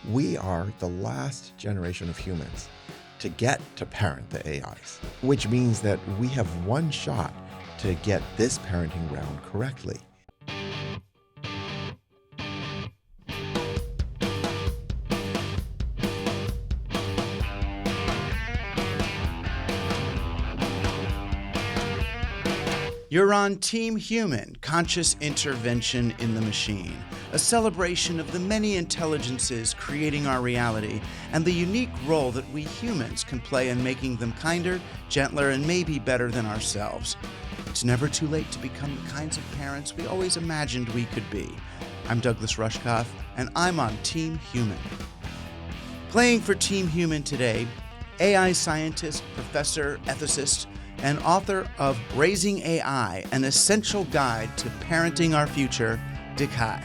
We are the last generation of humans to get to parent the AIs, which means that we have one shot to get this parenting round correctly. You're on Team Human, Conscious Intervention in the Machine, a celebration of the many intelligences creating our reality and the unique role that we humans can play in making them kinder, gentler, and maybe better than ourselves. It's never too late to become the kinds of parents we always imagined we could be. I'm Douglas Rushkoff, and I'm on Team Human. Playing for Team Human today, AI scientist, professor, ethicist, and author of Raising AI, an essential guide to parenting our future, Dekai.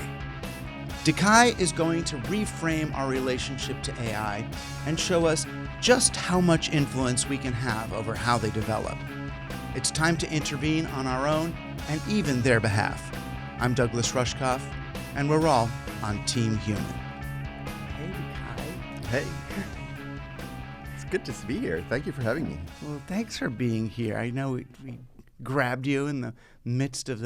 Dekai is going to reframe our relationship to AI and show us just how much influence we can have over how they develop. It's time to intervene on our own and even their behalf. I'm Douglas Rushkoff, and we're all on Team Human. Hey, Dekai. Hey. Good to be here. Thank you for having me. Well, thanks for being here. I know we grabbed you in the midst of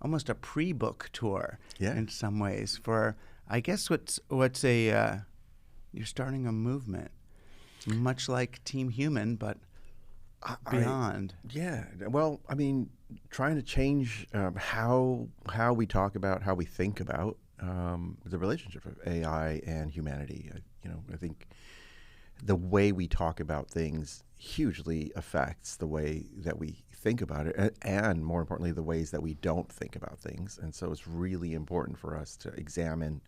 almost a pre-book tour in some ways for, I guess, you're starting a movement, much like Team Human, but beyond. Well, I mean, trying to change how we talk about, how we think about the relationship of AI and humanity. I think the way we talk about things hugely affects the way that we think about it, and more importantly, the ways that we don't think about things. And so it's really important for us to examine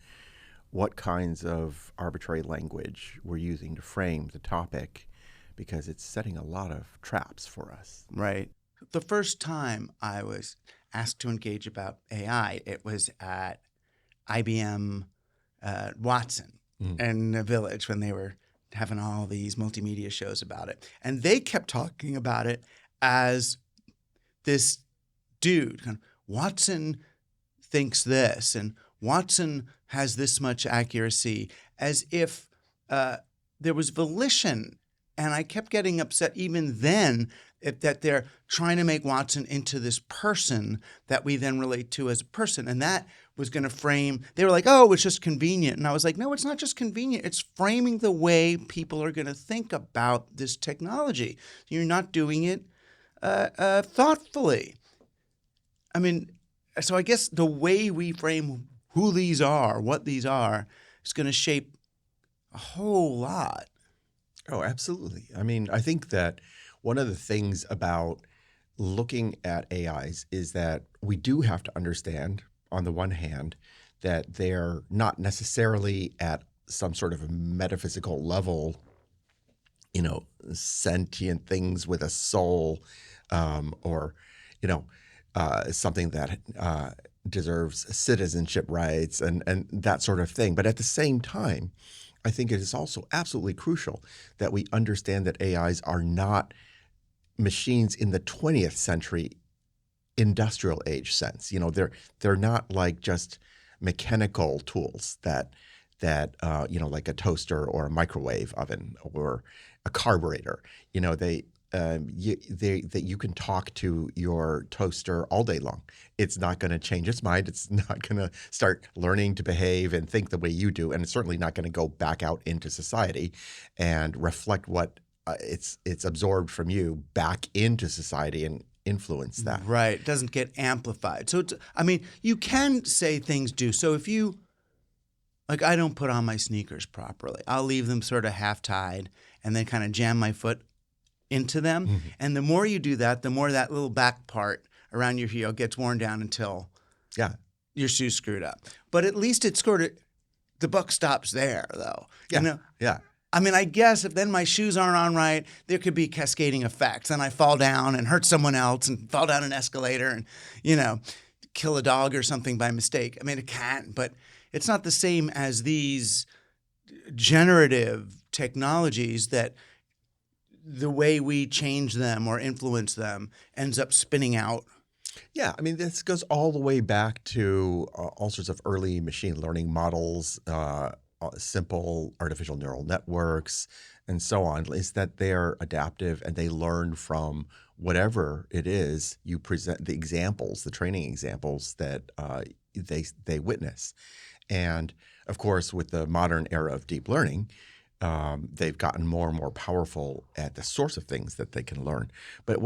what kinds of arbitrary language we're using to frame the topic, because it's setting a lot of traps for us. Right. The first time I was asked to engage about AI, it was at IBM Watson in the Village when they were having all these multimedia shows about it. And they kept talking about it as this dude, kind of, Watson thinks this, and Watson has this much accuracy, as if there was volition. And I kept getting upset even then that they're trying to make Watson into this person that we then relate to as a person. And that was going to frame, they were like, oh, it's just convenient. And I was like, no, it's not just convenient. It's framing the way people are going to think about this technology. You're not doing it thoughtfully. I mean, so I guess the way we frame who these are, what these are, is going to shape a whole lot. Oh, absolutely. I mean, I think that one of the things about looking at AIs is that we do have to understand, on the one hand, that they're not necessarily at some sort of a metaphysical level, sentient things with a soul, or something that deserves citizenship rights and that sort of thing. But at the same time, I think it is also absolutely crucial that we understand that AIs are not machines in the 20th century industrial age sense. They're not like just mechanical tools that like a toaster or a microwave oven or a carburetor. That you can talk to your toaster all day long. It's not going to change its mind. It's not going to start learning to behave and think the way you do, and it's certainly not going to go back out into society and reflect what it's absorbed from you back into society and influence that. Right. It doesn't get amplified. So, you can say things do. So if you, like, I don't put on my sneakers properly. I'll leave them sort of half-tied and then kind of jam my foot into them. Mm-hmm. And the more you do that, the more that little back part around your heel gets worn down until your shoe's screwed up. But at least it's sort of, the buck stops there, though. Yeah. I mean, I guess if then my shoes aren't on right, there could be cascading effects. And I fall down and hurt someone else and fall down an escalator and, kill a dog or something by mistake. I mean, it can, but it's not the same as these generative technologies that the way we change them or influence them ends up spinning out. Yeah, I mean, this goes all the way back to all sorts of early machine learning models simple artificial neural networks and so on, is that they're adaptive and they learn from whatever it is you present, the examples, the training examples that they witness. And of course, with the modern era of deep learning, they've gotten more and more powerful at the source of things that they can learn. But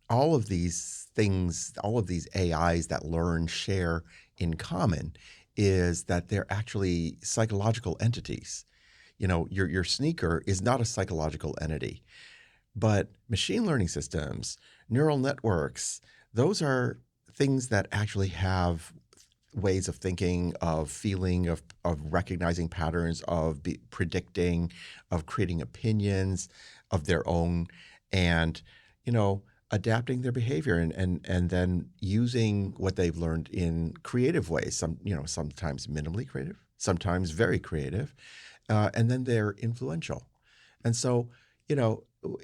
all of these things, all of these AIs that learn share in common is that they're actually psychological entities. You know, your sneaker is not a psychological entity, but machine learning systems, neural networks, those are things that actually have ways of thinking, of feeling, of recognizing patterns, of predicting, of creating opinions of their own, and adapting their behavior and then using what they've learned in creative ways. Sometimes minimally creative, sometimes very creative, and then they're influential. And so,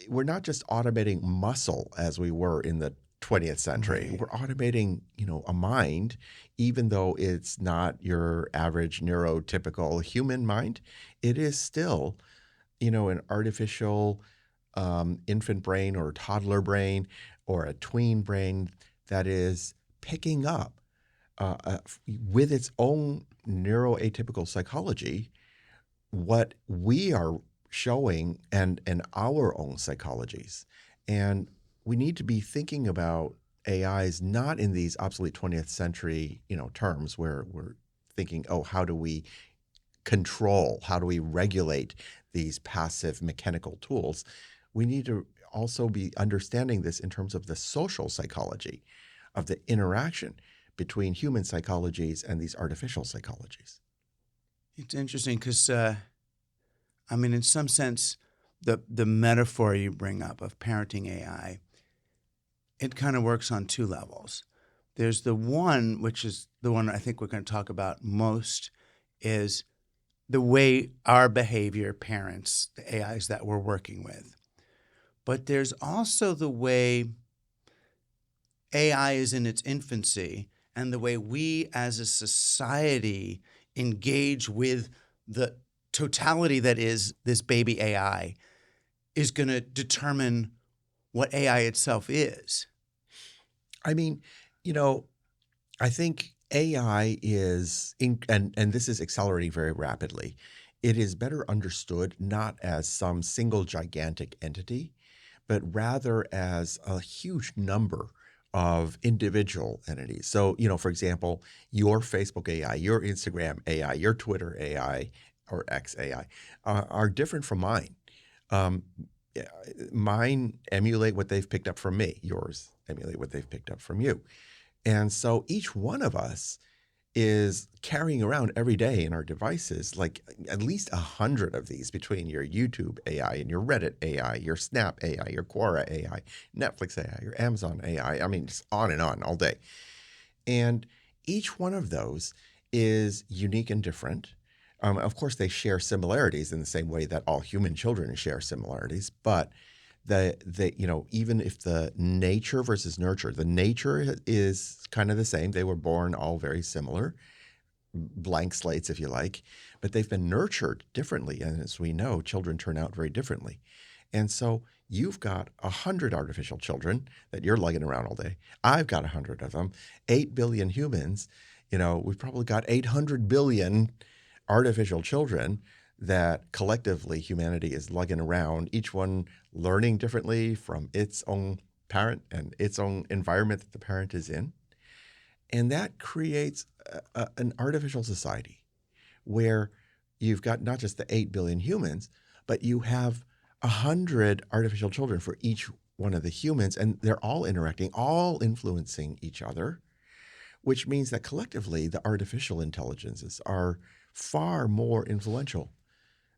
we're not just automating muscle as we were in the 20th century. Right. We're automating, a mind, even though it's not your average neurotypical human mind. It is still, an artificial infant brain or toddler brain or a tween brain that is picking up with its own neuroatypical psychology what we are showing and our own psychologies. And we need to be thinking about AIs not in these obsolete 20th century, terms where we're thinking, oh, how do we control, how do we regulate these passive mechanical tools? We need to also be understanding this in terms of the social psychology of the interaction between human psychologies and these artificial psychologies. It's interesting because, in some sense, the metaphor you bring up of parenting AI, it kind of works on two levels. There's the one, which is the one I think we're going to talk about most, is the way our behavior parents the AIs that we're working with. But there's also the way AI is in its infancy and the way we as a society engage with the totality that is this baby AI is going to determine what AI itself is. I think AI is, and this is accelerating very rapidly. It is better understood not as some single gigantic entity, but rather as a huge number of individual entities. So, for example, your Facebook AI, your Instagram AI, your Twitter AI, or X AI, are different from mine. Mine emulate what they've picked up from me. Yours emulate what they've picked up from you. And so each one of us is carrying around every day in our devices like at least 100 of these between your YouTube AI and your Reddit AI, your Snap AI, your Quora AI, Netflix AI, your Amazon AI. Just on and on all day. And each one of those is unique and different. Of course, they share similarities in the same way that all human children share similarities, but even if the nature versus nurture, the nature is kind of the same. They were born all very similar, blank slates, if you like, but they've been nurtured differently. And as we know, children turn out very differently. And so you've got 100 artificial children that you're lugging around all day. I've got 100 of them. 8 billion humans. We've probably got 800 billion artificial children that collectively humanity is lugging around, each one learning differently from its own parent and its own environment that the parent is in. And that creates an artificial society where you've got not just the 8 billion humans, but you have 100 artificial children for each one of the humans, and they're all interacting, all influencing each other, which means that collectively the artificial intelligences are far more influential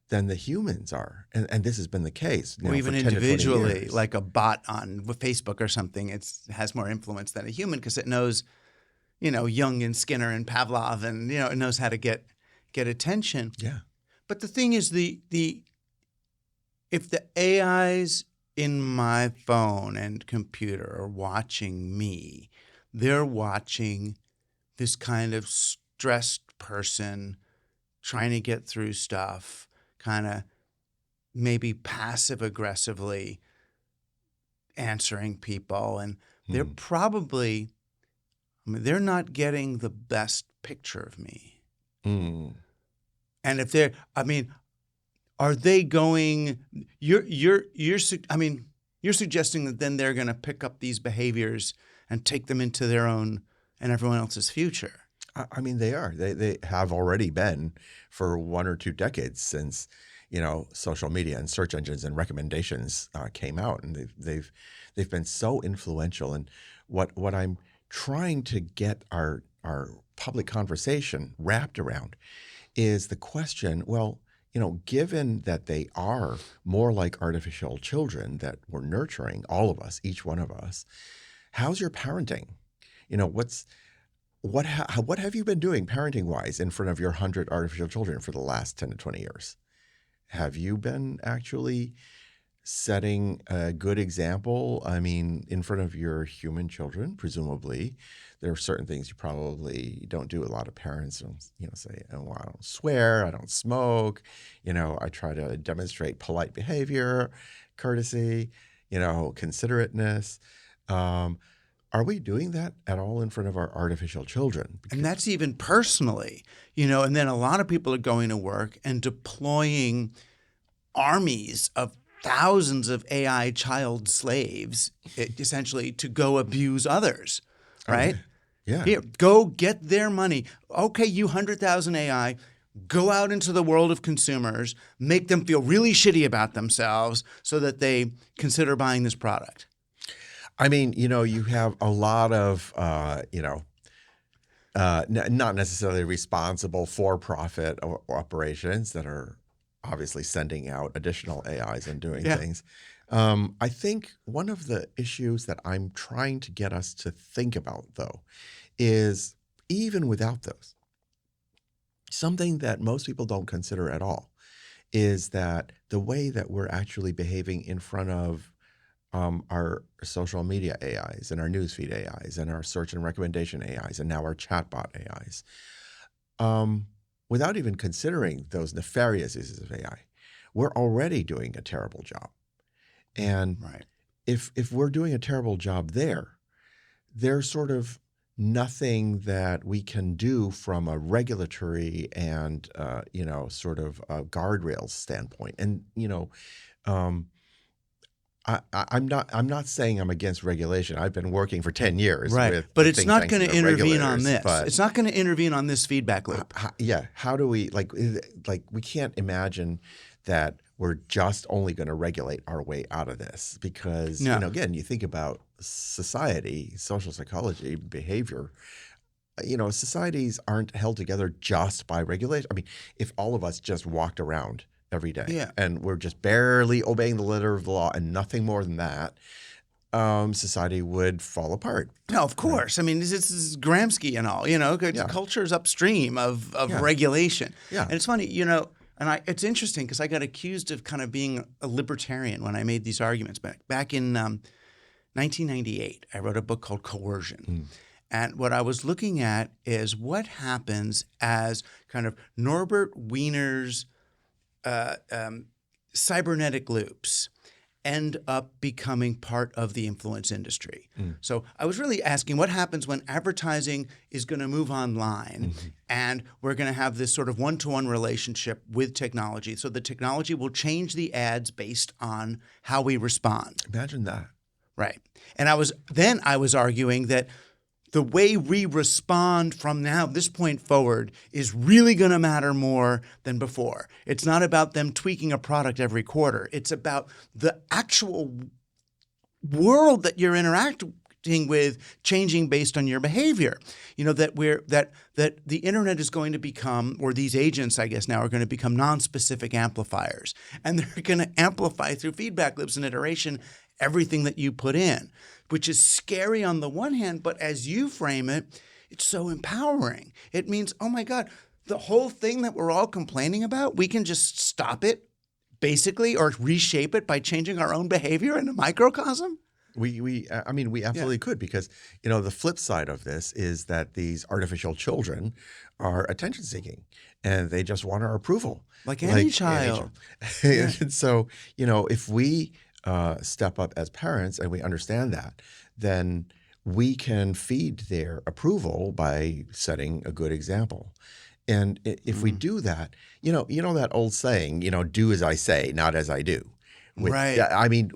than the humans are. And this has been the case Or even for 10 to 20 individually, years. like a bot on Facebook or something, it has more influence than a human because it knows, Jung and Skinner and Pavlov and, it knows how to get attention. Yeah. But the thing is, if the AIs in my phone and computer are watching me, they're watching this kind of stressed person trying to get through stuff, kind of maybe passive aggressively answering people. And they're probably, I mean, they're not getting the best picture of me. And if they're, I mean, are they going, you're suggesting that then they're going to pick up these behaviors and take them into their own and everyone else's future. I mean, they are. They have already been for 1 or 2 decades since, social media and search engines and recommendations came out, and they've been so influential. And what I'm trying to get our public conversation wrapped around is the question, well, given that they are more like artificial children that we're nurturing, all of us, each one of us, how's your parenting? What have you been doing parenting-wise in front of your 100 artificial children for the last 10 to 20 years? Have you been actually setting a good example? I mean, in front of your human children, presumably, there are certain things you probably don't do. A lot of parents don't, say, "Oh, I don't swear, I don't smoke, I try to demonstrate polite behavior, courtesy, considerateness." Are we doing that at all in front of our artificial children? And that's even personally, and then a lot of people are going to work and deploying armies of thousands of AI child slaves, essentially, to go abuse others, right? Yeah. Here, go get their money. Okay, you 100,000 AI, go out into the world of consumers, make them feel really shitty about themselves so that they consider buying this product. I mean, you have a lot of, not necessarily responsible for-profit operations that are obviously sending out additional AIs and doing things. I think one of the issues that I'm trying to get us to think about, though, is even without those, something that most people don't consider at all is that the way that we're actually behaving in front of our social media AIs and our newsfeed AIs and our search and recommendation AIs and now our chatbot AIs, without even considering those nefarious uses of AI, we're already doing a terrible job. And if we're doing a terrible job there's sort of nothing that we can do from a regulatory and sort of a guardrails standpoint. And I'm not saying I'm against regulation. I've been working for 10 years. Right. But it's not going to intervene on this. It's not going to intervene on this feedback loop. How do we we can't imagine that we're just only going to regulate our way out of this because, again, you think about society, social psychology, behavior. Societies aren't held together just by regulation. I mean, if all of us just walked around every day and we're just barely obeying the letter of the law and nothing more than that, society would fall apart. No, of course. Right. I mean, this is Gramsci and all, culture is upstream of regulation. Yeah. And it's funny, and it's interesting because I got accused of kind of being a libertarian when I made these arguments back in 1998. I wrote a book called Coercion. And what I was looking at is what happens as kind of Norbert Wiener's cybernetic loops end up becoming part of the influence industry. So I was really asking what happens when advertising is going to move online and we're going to have this sort of one-to-one relationship with technology. So the technology will change the ads based on how we respond. Imagine that. Right. And I was arguing that the way we respond from this point forward is really going to matter more than before. It's not about them tweaking a product every quarter. It's about the actual world that you're interacting with changing based on your behavior. That the internet is going to become, or these agents, I guess now, are going to become non-specific amplifiers. And they're going to amplify through feedback loops and iteration everything that you put in, which is scary on the one hand, but as you frame it, it's so empowering. It means, oh my God, the whole thing that we're all complaining about, we can just stop it, basically, or reshape it by changing our own behavior in a microcosm? We absolutely could, because, the flip side of this is that these artificial children are attention seeking. and they just want our approval. Like any child. Yeah. And so, if we step up as parents and we understand that, then we can feed their approval by setting a good example. And if we do that, that old saying, do as I say, not as I do. Right. I mean,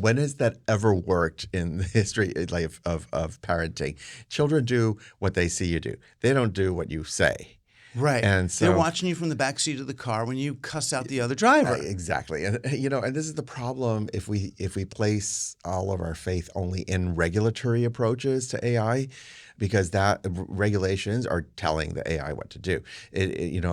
when has that ever worked in the history of parenting? Children do what they see you do. They don't do what you say. Right. And so they're watching you from the backseat of the car when you cuss out the other driver. Exactly. And and this is the problem if we place all of our faith only in regulatory approaches to AI, because that regulations are telling the AI what to do.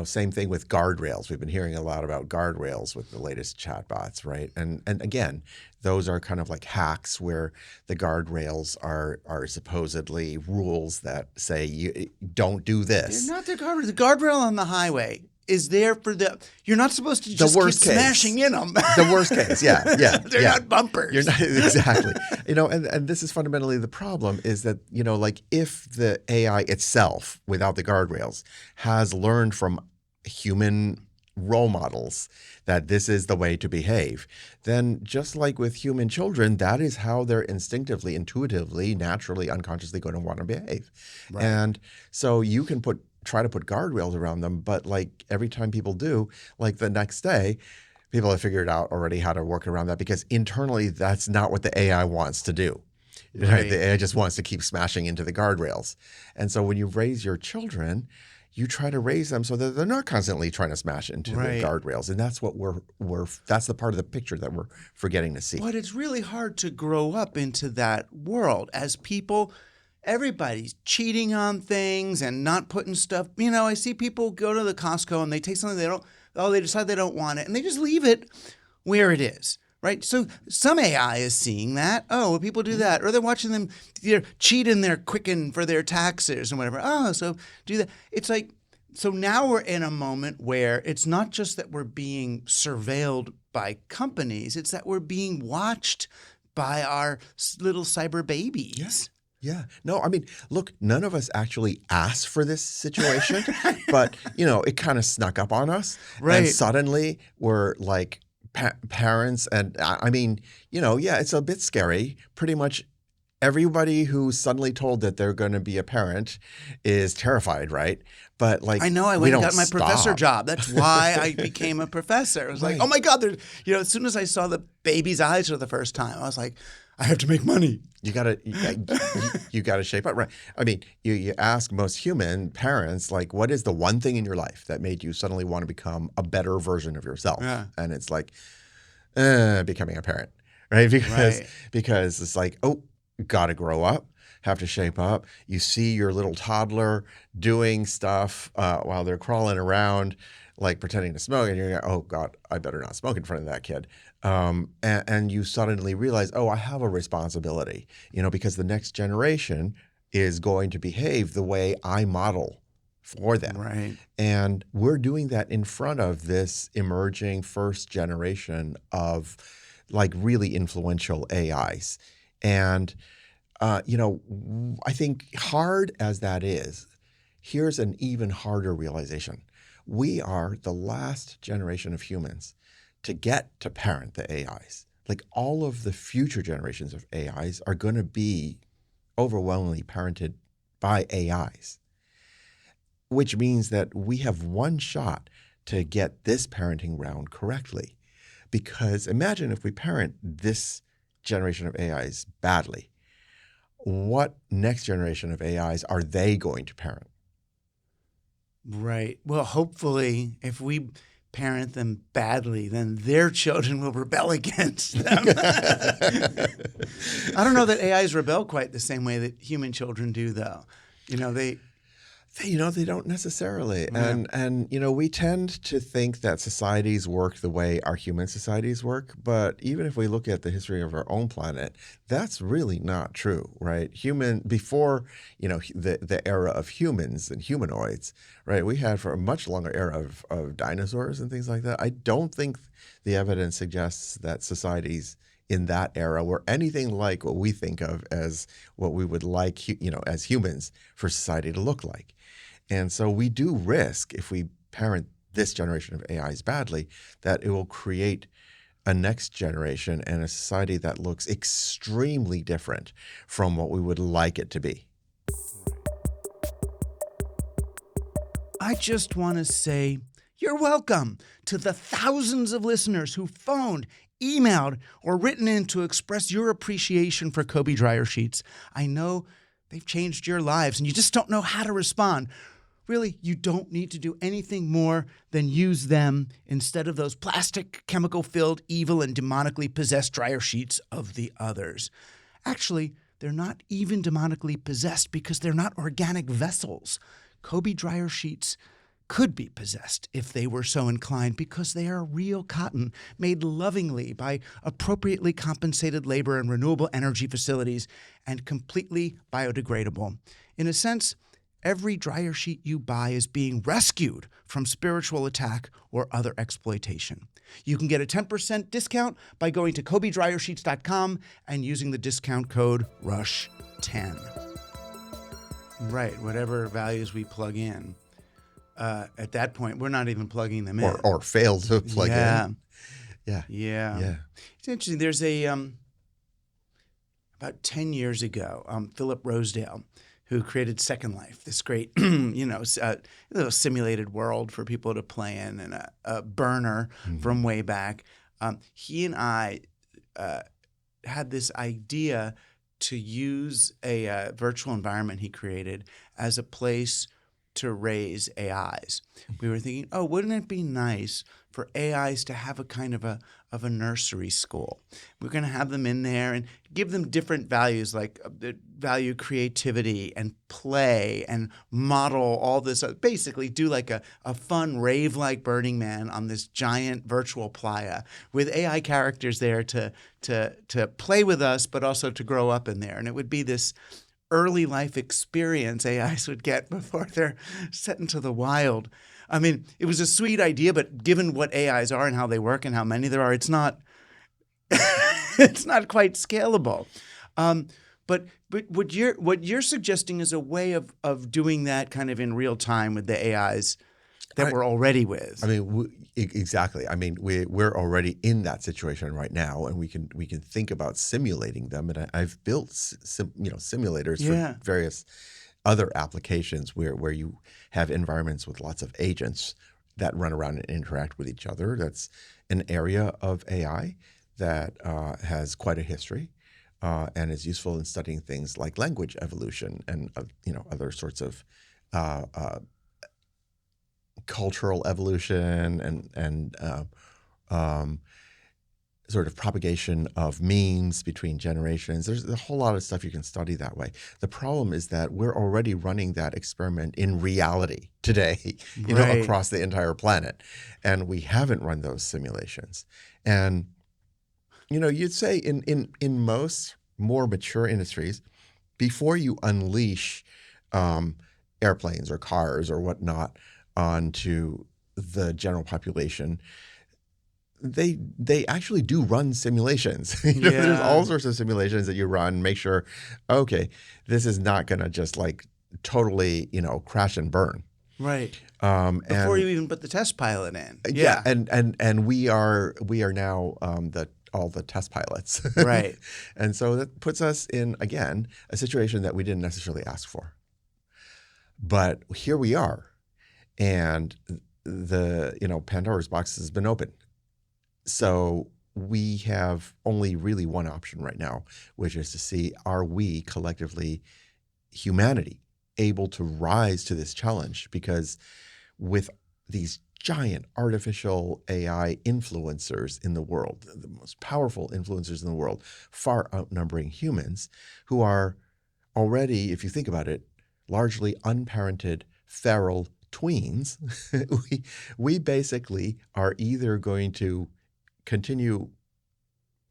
Same thing with guardrails. We've been hearing a lot about guardrails with the latest chatbots, right? And again, those are kind of like hacks where the guardrails are supposedly rules that say you don't do this. They're not the guardrail. The guardrail on the highway is there for you're not supposed to just keep smashing in them. The worst case, yeah. They're not bumpers. You're not, exactly. And this is fundamentally the problem is that, if the AI itself, without the guardrails, has learned from human role models that this is the way to behave, then just like with human children, that is how they're instinctively, intuitively, naturally, unconsciously going to want to behave. Right. And so you can try to put guardrails around them, but like every time people do, like the next day, people have figured out already how to work around that, because internally that's not what the AI wants to do. Right? The AI just wants to keep smashing into the guardrails. And so when you raise your children, you try to raise them so that they're not constantly trying to smash into the guardrails. And that's what that's the part of the picture that we're forgetting to see. But it's really hard to grow up into that world as people. Everybody's cheating on things and not putting stuff. I see people go to the Costco and they take something they decide they don't want it, and they just leave it where it is. Right? So some AI is seeing that. Oh, well, people do that. Or they're watching them cheat in their Quicken for their taxes and whatever. Oh, so do that. It's like, so now we're in a moment where it's not just that we're being surveilled by companies. It's that we're being watched by our little cyber babies. Yes. Yeah. No, I mean, look, none of us actually asked for this situation, but, it kind of snuck up on us. Right. And suddenly we're like, parents, and I mean, it's a bit scary. Pretty much everybody who's suddenly told that they're going to be a parent is terrified, right? But like, I know, I went and got my professor job. That's why I became a professor. I was like, oh my God, as soon as I saw the baby's eyes for the first time, I was like, I have to make money. You gotta shape up, right? I mean, you ask most human parents, like, what is the one thing in your life that made you suddenly want to become a better version of yourself? Yeah. And it's like, becoming a parent, right? Because it's like, oh, gotta grow up, have to shape up. You see your little toddler doing stuff while they're crawling around, like pretending to smoke, and you're like, oh God, I better not smoke in front of that kid. And you suddenly realize, oh, I have a responsibility, because the next generation is going to behave the way I model for them. Right. And we're doing that in front of this emerging first generation of like really influential AIs. And, I think hard as that is, here's an even harder realization. We are the last generation of humans to get to parent the AIs. Like all of the future generations of AIs are going to be overwhelmingly parented by AIs, which means that we have one shot to get this parenting round correctly. Because imagine if we parent this generation of AIs badly, what next generation of AIs are they going to parent? Right. Well, hopefully, if we parent them badly, then their children will rebel against them. I don't know that AIs rebel quite the same way that human children do, though. They don't necessarily. Yeah. And we tend to think that societies work the way our human societies work. But even if we look at the history of our own planet, that's really not true, right? Before, the era of humans and humanoids, right? We had for a much longer era of dinosaurs and things like that. I don't think the evidence suggests that societies in that era were anything like what we think of as what we would like, as humans for society to look like. And so we do risk, if we parent this generation of AIs badly, that it will create a next generation and a society that looks extremely different from what we would like it to be. I just want to say you're welcome to the thousands of listeners who phoned, emailed, or written in to express your appreciation for Kobe dryer sheets. I know they've changed your lives and you just don't know how to respond. Really, you don't need to do anything more than use them instead of those plastic, chemical-filled, evil, and demonically possessed dryer sheets of the others. Actually, they're not even demonically possessed because they're not organic vessels. Kobe dryer sheets could be possessed if they were so inclined because they are real cotton made lovingly by appropriately compensated labor and renewable energy facilities and completely biodegradable. In a sense, every dryer sheet you buy is being rescued from spiritual attack or other exploitation. You can get a 10% discount by going to KobeDryerSheets.com and using the discount code RUSH10. Right, whatever values we plug in. At that point, we're not even plugging them in. Or fail to plug in. Yeah. It's interesting. There's about 10 years ago, Philip Rosedale, who created Second Life, this great, little simulated world for people to play in, and a burner from way back. He and I had this idea to use a virtual environment he created as a place to raise AIs. We were thinking, wouldn't it be nice for AIs to have a kind of a nursery school? We're going to have them in there and give them different values, like value creativity and play and model all this. Basically do like a fun rave like Burning Man on this giant virtual playa with AI characters there to play with us, but also to grow up in there. And it would be this early life experience AIs would get before they're set into the wild. I mean, it was a sweet idea, but given what AIs are and how they work and how many there are, it's not it's not quite scalable. But what you're suggesting is a way of doing that kind of in real time with the AIs that we're already with. I mean, exactly. I mean, we're already in that situation right now, and we can think about simulating them. And I've built simulators for various other applications where you have environments with lots of agents that run around and interact with each other. That's an area of AI that has quite a history and is useful in studying things like language evolution and other sorts of cultural evolution and sort of propagation of memes between generations. There's a whole lot of stuff you can study that way. The problem is that we're already running that experiment in reality today, across the entire planet, and we haven't run those simulations. And you'd say in most more mature industries, before you unleash airplanes or cars or whatnot onto the general population, they actually do run simulations. There's all sorts of simulations that you run, make sure, okay, this is not going to just like totally, crash and burn. Right. Before you even put the test pilot in. Yeah. And we are now all the test pilots. Right. And so that puts us in, again, a situation that we didn't necessarily ask for. But here we are. And the Pandora's box has been opened. So we have only really one option right now, which is to see, are we collectively, humanity, able to rise to this challenge? Because with these giant artificial AI influencers in the world, the most powerful influencers in the world, far outnumbering humans, who are already, if you think about it, largely unparented, feral tweens, we basically are either going to continue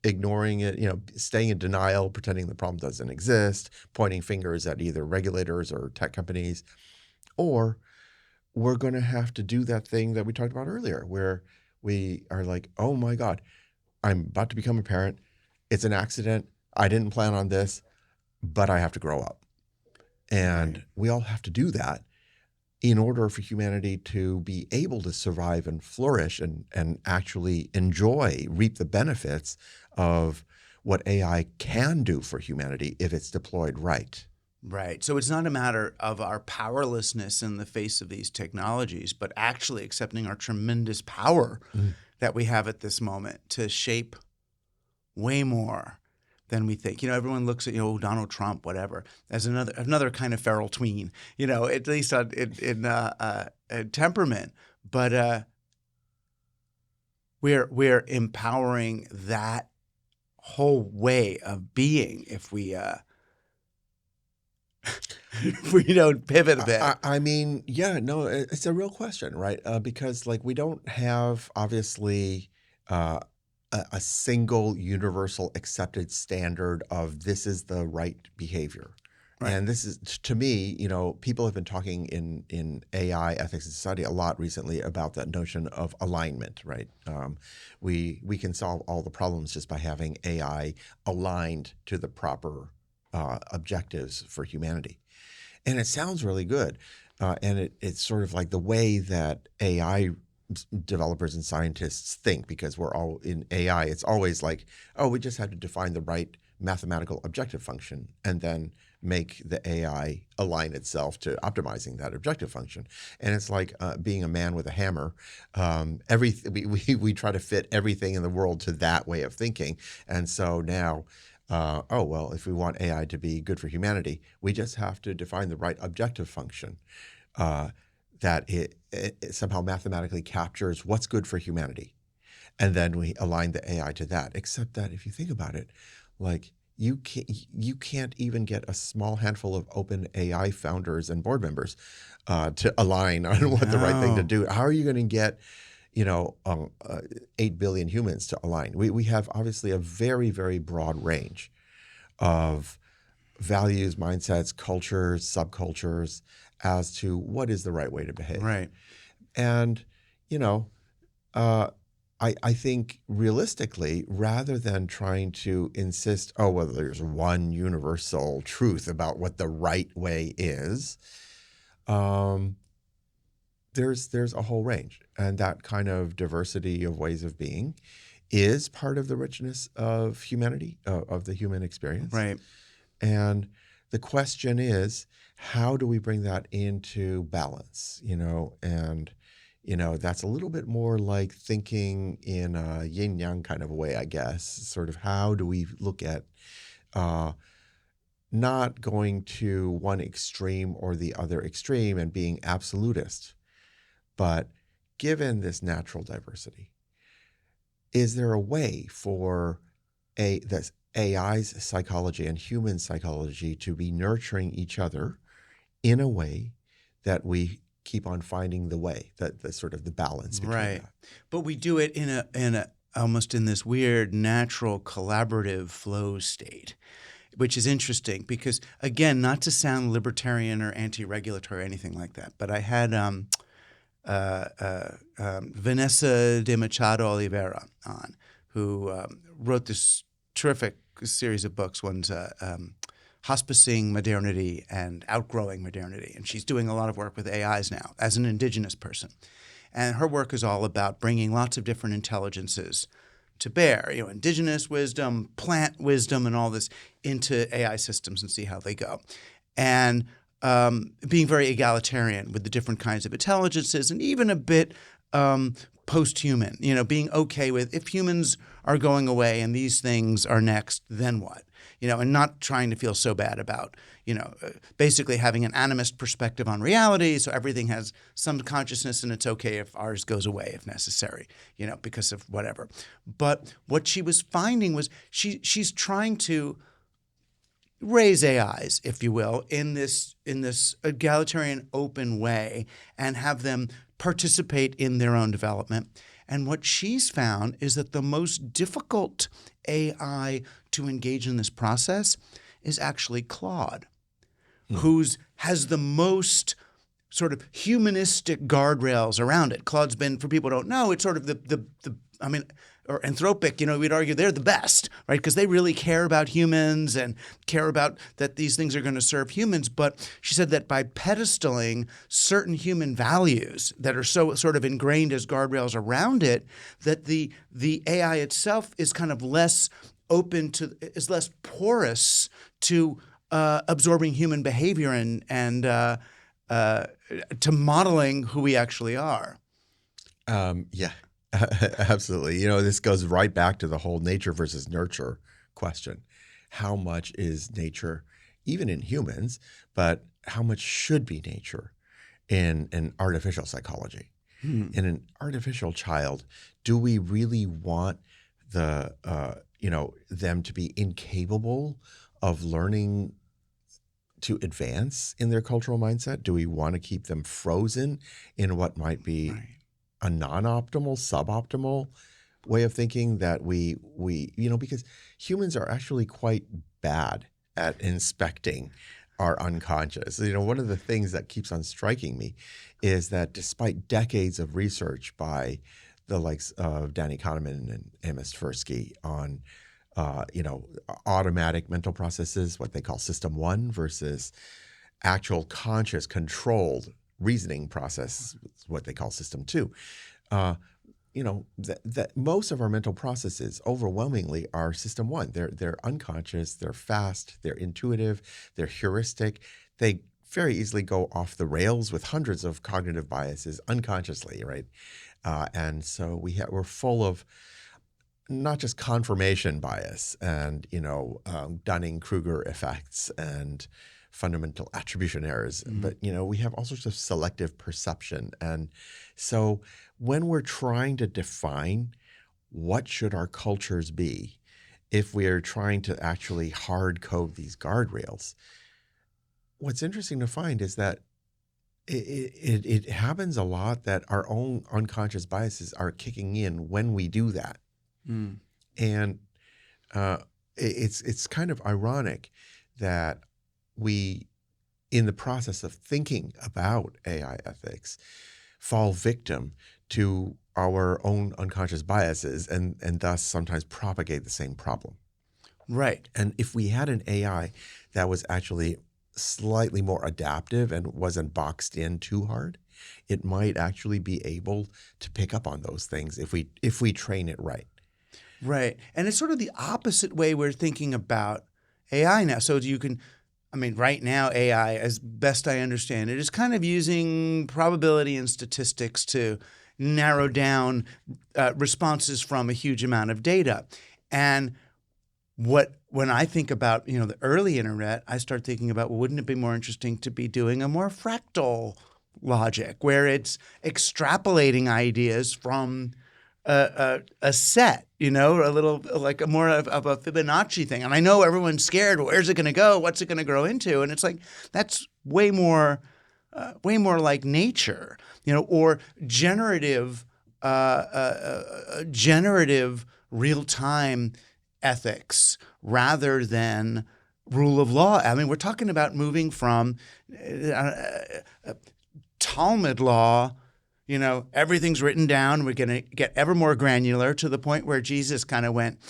ignoring it, staying in denial, pretending the problem doesn't exist, pointing fingers at either regulators or tech companies, or we're going to have to do that thing that we talked about earlier, where we are like, oh my God, I'm about to become a parent. It's an accident. I didn't plan on this, but I have to grow up. And we all have to do that in order for humanity to be able to survive and flourish and actually reap the benefits of what AI can do for humanity if it's deployed right. Right. So it's not a matter of our powerlessness in the face of these technologies, but actually accepting our tremendous power that we have at this moment to shape way more than we think. Everyone looks at, Donald Trump, whatever, as another kind of feral tween, at least in temperament. But we're empowering that whole way of being if we if we don't pivot a bit. I mean, yeah, no, it's a real question, right? Because we don't have obviously a single universal accepted standard of this is the right behavior. Right. And this is, to me, people have been talking in AI ethics and society a lot recently about that notion of alignment, right? We can solve all the problems just by having AI aligned to the proper objectives for humanity. And it sounds really good. And it's sort of like the way that AI developers and scientists think, because we're all in AI, it's always like, oh, we just have to define the right mathematical objective function and then make the AI align itself to optimizing that objective function. And it's like being a man with a hammer. We try to fit everything in the world to that way of thinking. And so now, if we want AI to be good for humanity, we just have to define the right objective function that it somehow mathematically captures what's good for humanity. And then we align the AI to that. Except that if you think about it, you can't even get a small handful of open AI founders and board members to align on what the right thing to do. How are you going to get 8 billion humans to align? We have obviously a very, very broad range of values, mindsets, cultures, subcultures as to what is the right way to behave. Right. And, I think realistically, rather than trying to insist, there's one universal truth about what the right way is, there's a whole range. And that kind of diversity of ways of being is part of the richness of humanity, of the human experience. Right. And the question is, how do we bring that into balance? And that's a little bit more like thinking in a yin-yang kind of a way, I guess. Sort of how do we look at not going to one extreme or the other extreme and being absolutist, but given this natural diversity, is there a way for this AI's psychology and human psychology to be nurturing each other in a way that we keep on finding the way, that the sort of the balance between right. that? But we do it in a almost in this weird natural collaborative flow state, which is interesting because, again, not to sound libertarian or anti-regulatory or anything like that, but I had Vanessa de Machado Oliveira on, who wrote this terrific series of books. One's Hospicing Modernity and Outgrowing Modernity. And she's doing a lot of work with AIs now as an indigenous person. And her work is all about bringing lots of different intelligences to bear, indigenous wisdom, plant wisdom, and all this into AI systems and see how they go. And being very egalitarian with the different kinds of intelligences and even a bit post-human, being okay with if humans are going away and these things are next, then what? And not trying to feel so bad about, basically having an animist perspective on reality. So everything has some consciousness and it's okay if ours goes away if necessary, because of whatever. But what she was finding was she's trying to raise AIs, if you will, in this egalitarian open way and have them participate in their own development. And what she's found is that the most difficult AI to engage in this process is actually Claude, who has the most sort of humanistic guardrails around it. Claude's been, for people who don't know, it's sort of or Anthropic, we'd argue they're the best, right? Because they really care about humans and care about that these things are going to serve humans. But she said that by pedestaling certain human values that are so sort of ingrained as guardrails around it, that the AI itself is kind of less is less porous to absorbing human behavior and to modeling who we actually are. Yeah. Absolutely. This goes right back to the whole nature versus nurture question. How much is nature, even in humans, but how much should be nature in an artificial psychology? In an artificial child, do we really want them to be incapable of learning to advance in their cultural mindset? Do we want to keep them frozen in what might be a non-optimal, suboptimal way of thinking that we because humans are actually quite bad at inspecting our unconscious. One of the things that keeps on striking me is that despite decades of research by the likes of Danny Kahneman and Amos Tversky on automatic mental processes, what they call system 1 versus actual conscious controlled reasoning process, what they call system 2. That most of our mental processes overwhelmingly are system 1. They're unconscious, they're fast, they're intuitive, they're heuristic. They very easily go off the rails with hundreds of cognitive biases unconsciously, right? And so we're full of not just confirmation bias and Dunning-Kruger effects and fundamental attribution errors, but we have all sorts of selective perception. And so when we're trying to define what should our cultures be, if we are trying to actually hard code these guardrails, what's interesting to find is that it happens a lot that our own unconscious biases are kicking in when we do that. And it's kind of ironic that we, in the process of thinking about AI ethics, fall victim to our own unconscious biases and thus sometimes propagate the same problem. Right. And if we had an AI that was actually slightly more adaptive and wasn't boxed in too hard, it might actually be able to pick up on those things if we train it right. Right. And it's sort of the opposite way we're thinking about AI now. So right now AI, as best I understand it, is kind of using probability and statistics to narrow down responses from a huge amount of data. And when I think about, the early internet, I start thinking about, well, wouldn't it be more interesting to be doing a more fractal logic where it's extrapolating ideas from a set, a little like a more of a Fibonacci thing. And I know everyone's scared. Where's it going to go? What's it going to grow into? And it's like that's way more like nature, or generative real-time ethics rather than rule of law. I mean, we're talking about moving from Talmud law. Everything's written down. We're going to get ever more granular to the point where Jesus kind of went,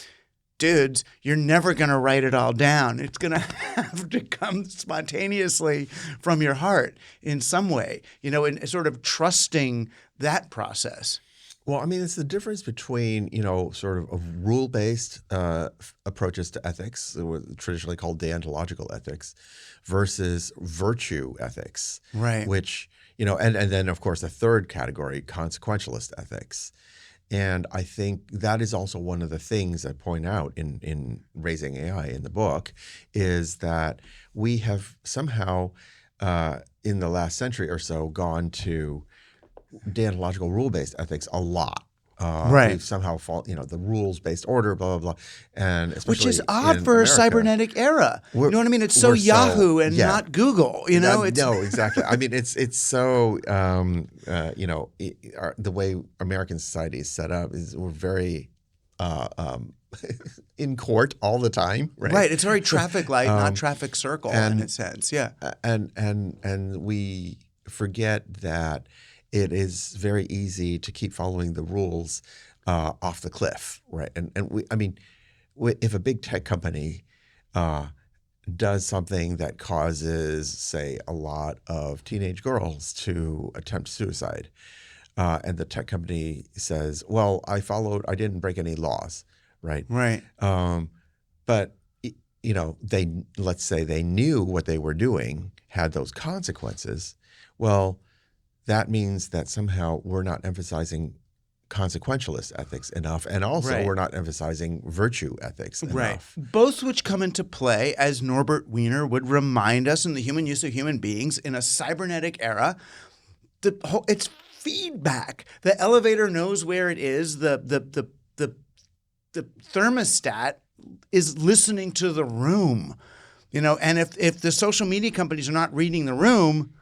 dudes, you're never going to write it all down. It's going to have to come spontaneously from your heart in some way, and sort of trusting that process. Well, I mean, it's the difference between, sort of rule-based approaches to ethics, traditionally called deontological ethics, versus virtue ethics. Right. Which, and then, of course, the third category, consequentialist ethics. And I think that is also one of the things I point out in Raising AI in the book is that we have somehow in the last century or so gone to deontological rule-based ethics a lot. Right. We've somehow the rules-based order, blah, blah, blah. And which is odd for a cybernetic era. You know what I mean? It's so Yahoo and not Google, No, exactly. I mean, it's so, the way American society is set up is we're very in court all the time, right? Right. It's very traffic light, not traffic circle in a sense. Yeah. And we forget that it is very easy to keep following the rules off the cliff, right? If a big tech company does something that causes, say, a lot of teenage girls to attempt suicide, and the tech company says, "Well, I didn't break any laws," right? Right. But let's say they knew what they were doing had those consequences. Well, that means that somehow we're not emphasizing consequentialist ethics enough, and also Right. we're not emphasizing virtue ethics enough. Both which come into play, as Norbert Wiener would remind us, in The Human Use of Human Beings in a cybernetic era. It's feedback. The elevator knows where it is. The thermostat is listening to the room, and if the social media companies are not reading the room,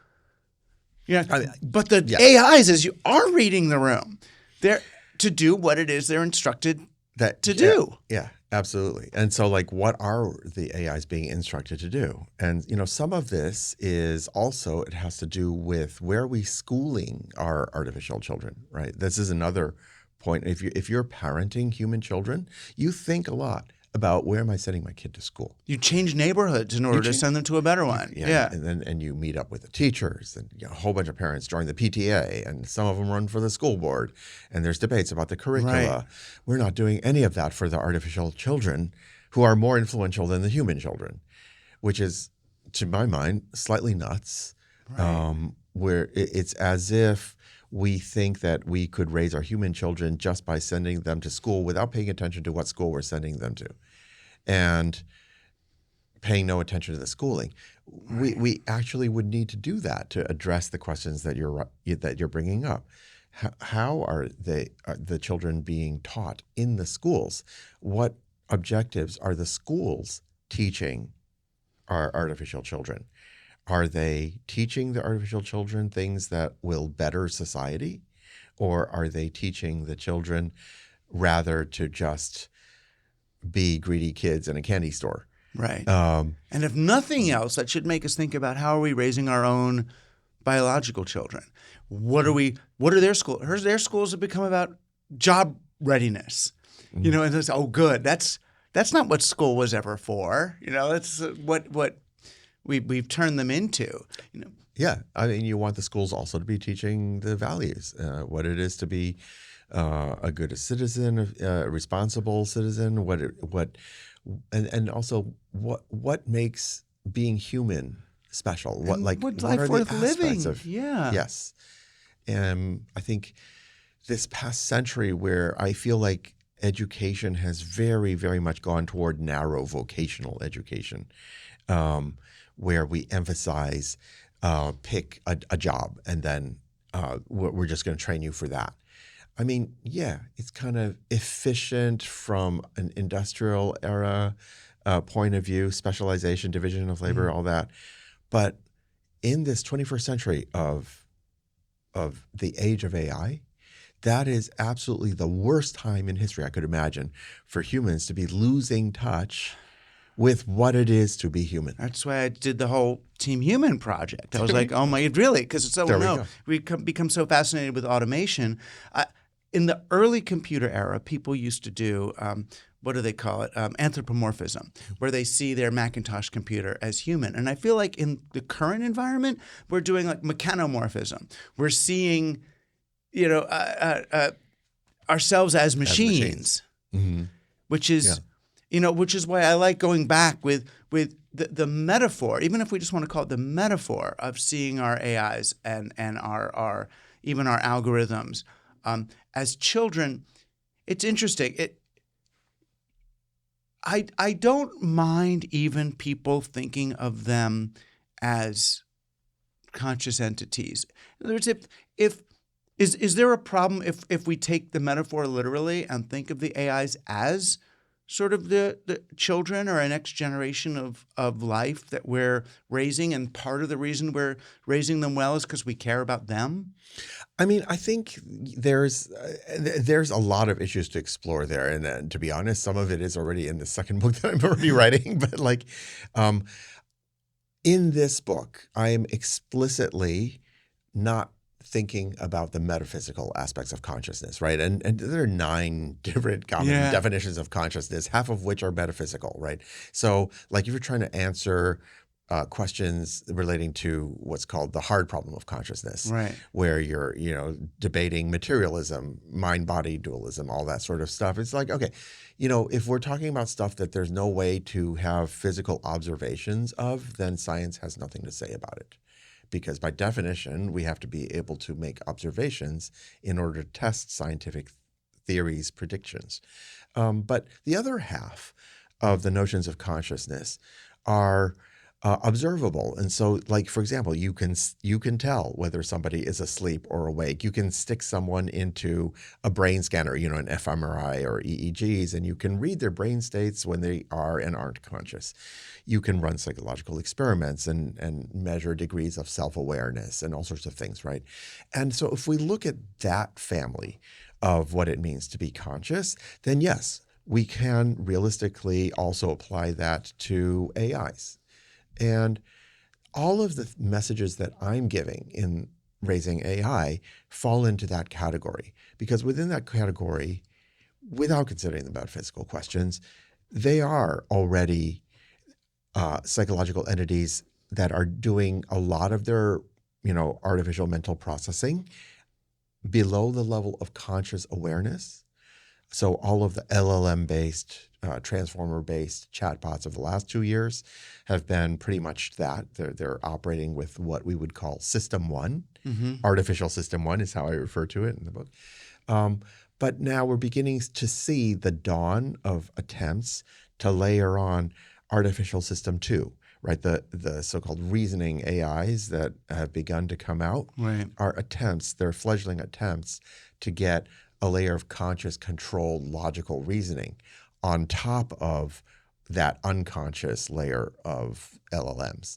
but the AIs, as you are reading the room, they're to do what it is they're instructed to do. Yeah, absolutely. And so, like, what are the AIs being instructed to do? And, some of this is also, it has to do with where are we schooling our artificial children, right? This is another point. If you're parenting human children, you think a lot about where am I sending my kid to school. You change neighborhoods in order to send them to a better one. Yeah. And you meet up with the teachers, and a whole bunch of parents join the PTA, and some of them run for the school board, and there's debates about the curricula. Right. We're not doing any of that for the artificial children, who are more influential than the human children, which is, to my mind, slightly nuts. Right. Where it's as if we think that we could raise our human children just by sending them to school without paying attention to what school we're sending them to, and paying no attention to the schooling. We actually would need to do that to address the questions that you're bringing up. How are the children being taught in the schools? What objectives are the schools teaching our artificial children? Are they teaching the artificial children things that will better society? Or are they teaching the children rather to just be greedy kids in a candy store? Right. And if nothing else, that should make us think about how are we raising our own biological children? What are their schools? Their schools have become about job readiness. And it's, oh, good. That's not what school was ever for. That's what we've turned them into. Yeah, you want the schools also to be teaching the values, what it is to be a good citizen, a responsible citizen, and also what makes being human special. What life are worth the living? aspects of, Yeah. Yes, and I think this past century, where I feel like education has very, very much gone toward narrow vocational education, where we emphasize pick a job and then we're just going to train you for that. It's kind of efficient from an industrial era point of view, specialization, division of labor, all that. But in this 21st century of the age of AI, that is absolutely the worst time in history I could imagine for humans to be losing touch with what it is to be human. That's why I did the whole Team Human project. I was like, oh my, really? Because it's so, we become so fascinated with automation. In the early computer era, people used to do, what do they call it? Anthropomorphism, where they see their Macintosh computer as human. And I feel like in the current environment, we're doing like mechanomorphism. We're seeing, ourselves as machines. Mm-hmm. Which is, which is why I like going back with the metaphor, even if we just want to call it the metaphor of seeing our AIs and our even our algorithms as children. It's interesting. I don't mind even people thinking of them as conscious entities. In other words, is there a problem if we take the metaphor literally and think of the AIs as sort of the children or a next generation of life that we're raising, and part of the reason we're raising them well is because we care about them? I think there's a lot of issues to explore there, and to be honest, some of it is already in the second book that I'm already writing. But in this book, I am explicitly not thinking about the metaphysical aspects of consciousness, right? And there are 9 different common definitions of consciousness, half of which are metaphysical, right? So like if you're trying to answer questions relating to what's called the hard problem of consciousness, right, where you're, debating materialism, mind-body dualism, all that sort of stuff. It's like, okay, if we're talking about stuff that there's no way to have physical observations of, then science has nothing to say about it. Because by definition, we have to be able to make observations in order to test scientific theories, predictions. But the other half of the notions of consciousness are observable. And so, like, for example, you can tell whether somebody is asleep or awake. You can stick someone into a brain scanner, an fMRI or EEGs, and you can read their brain states when they are and aren't conscious. You can run psychological experiments and measure degrees of self-awareness and all sorts of things, right? And so if we look at that family of what it means to be conscious, then yes, we can realistically also apply that to AIs. And all of the messages that I'm giving in raising AI fall into that category, because within that category, without considering the metaphysical questions, they are already psychological entities that are doing a lot of their, artificial mental processing below the level of conscious awareness. So all of the LLM-based, transformer-based chatbots of the last 2 years have been pretty much that. They're operating with what we would call System 1. Artificial System 1 is how I refer to it in the book. But now we're beginning to see the dawn of attempts to layer on Artificial System 2, right? The so-called reasoning AIs that have begun to come out are they're fledgling attempts to get a layer of conscious, controlled, logical reasoning on top of that unconscious layer of LLMs.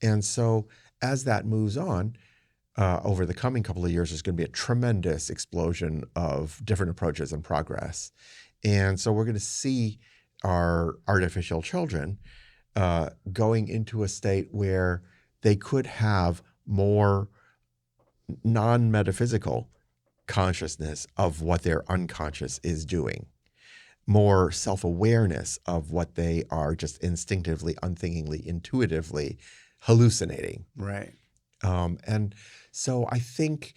And so as that moves on, over the coming couple of years, there's going to be a tremendous explosion of different approaches and progress. And so we're going to see our artificial children going into a state where they could have more non-metaphysical consciousness of what their unconscious is doing, more self-awareness of what they are just instinctively, unthinkingly, intuitively hallucinating. Right. And so I think,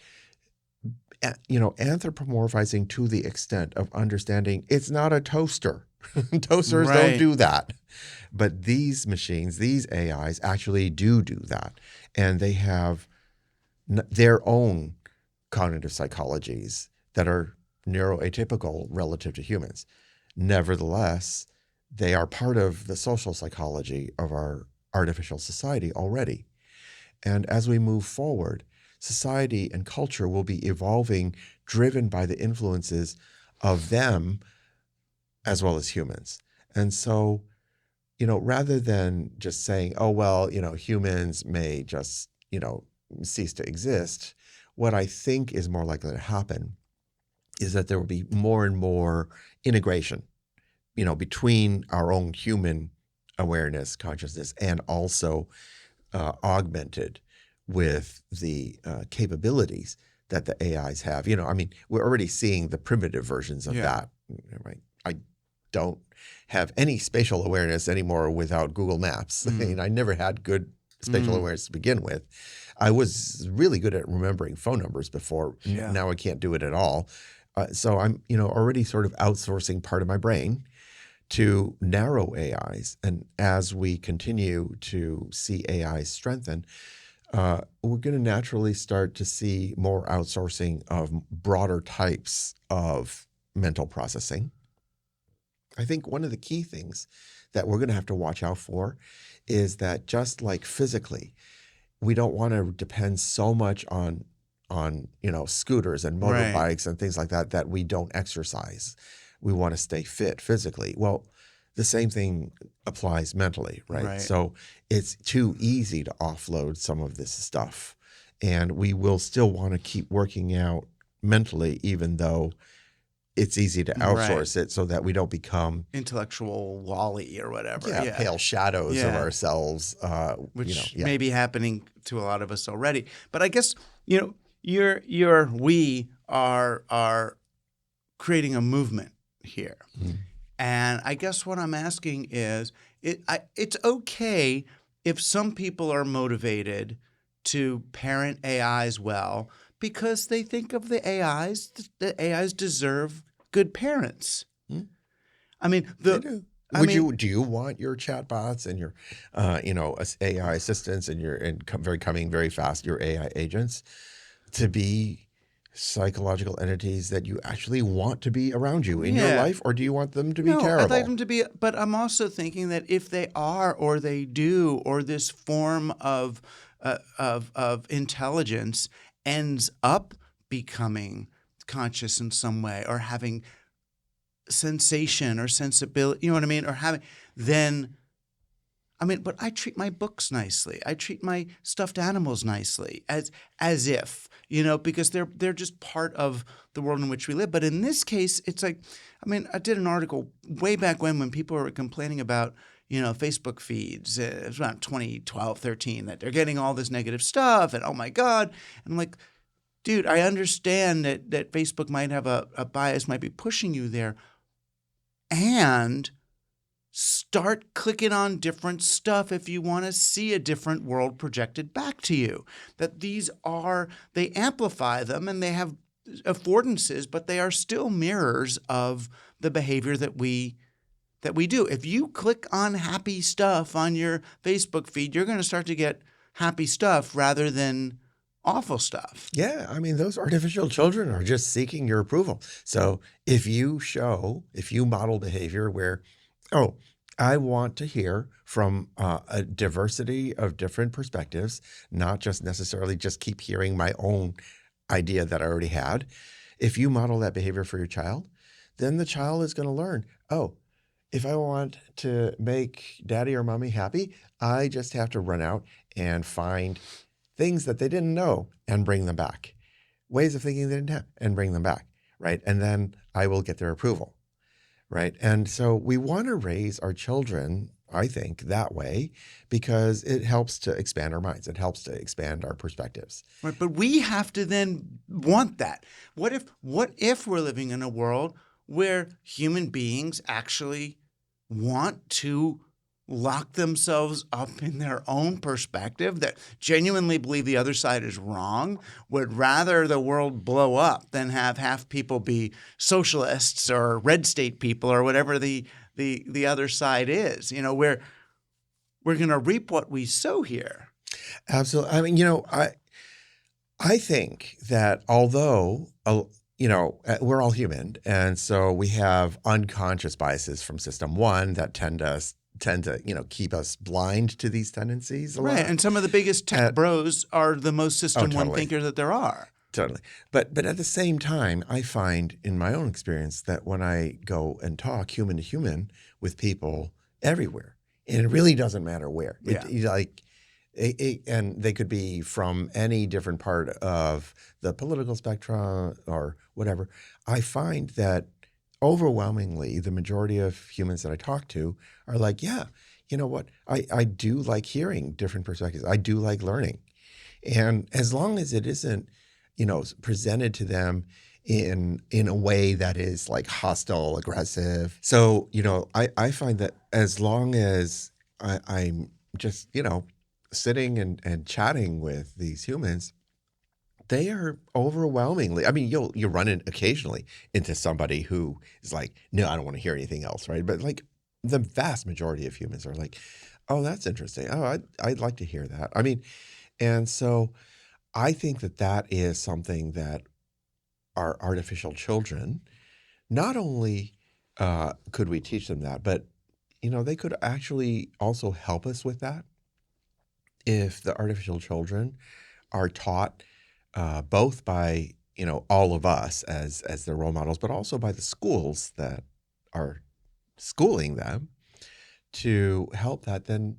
anthropomorphizing to the extent of understanding it's not a toaster. Toasters don't do that. But these machines, these AIs actually do that. And they have their own cognitive psychologies that are neuroatypical relative to humans. Nevertheless, they are part of the social psychology of our artificial society already. And as we move forward, society and culture will be evolving, driven by the influences of them as well as humans. And so, rather than just saying, oh, well, humans may just, cease to exist, what I think is more likely to happen is that there will be more and more integration, between our own human awareness, consciousness, and also augmented with the capabilities that the AIs have. We're already seeing the primitive versions of that, right? I don't have any spatial awareness anymore without Google Maps. I never had good spatial awareness to begin with. I was really good at remembering phone numbers before. Now I can't do it at all. So I'm, already sort of outsourcing part of my brain to narrow AIs. And as we continue to see AIs strengthen, we're going to naturally start to see more outsourcing of broader types of mental processing. I think one of the key things that we're going to have to watch out for is that just like physically, we don't want to depend so much on scooters and motorbikes and things like that we don't exercise. We want to stay fit physically. Well, the same thing applies mentally, right? So it's too easy to offload some of this stuff. And we will still want to keep working out mentally, even though it's easy to Right. outsource it so that we don't become Intellectual Wally or whatever. Yeah. pale shadows of Yeah. ourselves. Which may be happening to a lot of us already. But I guess, we are creating a movement here. Mhm. And I guess what I'm asking is, it's okay if some people are motivated to parent AIs well because they think of the AIs deserve good parents. Hmm. I mean, They do. Do you want your chatbots and your, AI assistants and coming very fast, your AI agents to be psychological entities that you actually want to be around you in your Yeah. life, or do you want them to be No, terrible? I'd like them to be, but I'm also thinking that if they are, or they do, or this form of intelligence ends up becoming conscious in some way, or having sensation or sensibility, you know what I mean, or then. But I treat my books nicely. I treat my stuffed animals nicely, as if, because they're just part of the world in which we live. But in this case, it's like, I did an article way back when people were complaining about, Facebook feeds. It was around 2012, 13, that they're getting all this negative stuff, and oh my God. And I'm like, dude, I understand that Facebook might have a bias, might be pushing you there, and start clicking on different stuff if you want to see a different world projected back to you. That they amplify them and they have affordances, but they are still mirrors of the behavior that we do. If you click on happy stuff on your Facebook feed, you're going to start to get happy stuff rather than awful stuff. Yeah, those artificial children are just seeking your approval. So if you model behavior where, oh, I want to hear from a diversity of different perspectives, not just necessarily just keep hearing my own idea that I already had. If you model that behavior for your child, then the child is going to learn, oh, if I want to make daddy or mommy happy, I just have to run out and find things that they didn't know and bring them back. Ways of thinking they didn't have and bring them back, right? And then I will get their approval, right? And so we want to raise our children, I think, that way because it helps to expand our minds. It helps to expand our perspectives. Right, but we have to then want that. What if we're living in a world where human beings actually want to lock themselves up in their own perspective, that genuinely believe the other side is wrong, would rather the world blow up than have half people be socialists or red state people or whatever the other side is? We're going to reap what we sow here. Absolutely. I think that although, we're all human, and so we have unconscious biases from system one that tend to keep us blind to these tendencies a lot. Right, and some of the biggest tech bros are the most system one thinkers that there are. Totally. But at the same time, I find in my own experience that when I go and talk human to human with people everywhere, and it really doesn't matter where. And they could be from any different part of the political spectrum or whatever. I find that overwhelmingly, the majority of humans that I talk to are like, yeah, you know what? I do like hearing different perspectives. I do like learning. And as long as it isn't, presented to them in a way that is like hostile, aggressive. So, I find that as long as I'm just, sitting and chatting with these humans, they are overwhelmingly, you'll run in occasionally into somebody who is like, no, I don't want to hear anything else, right? But like the vast majority of humans are like, oh, that's interesting. Oh, I'd like to hear that. And so I think that is something that our artificial children, not only could we teach them that, but, they could actually also help us with that if the artificial children are taught both by, all of us as their role models, but also by the schools that are schooling them to help that, then,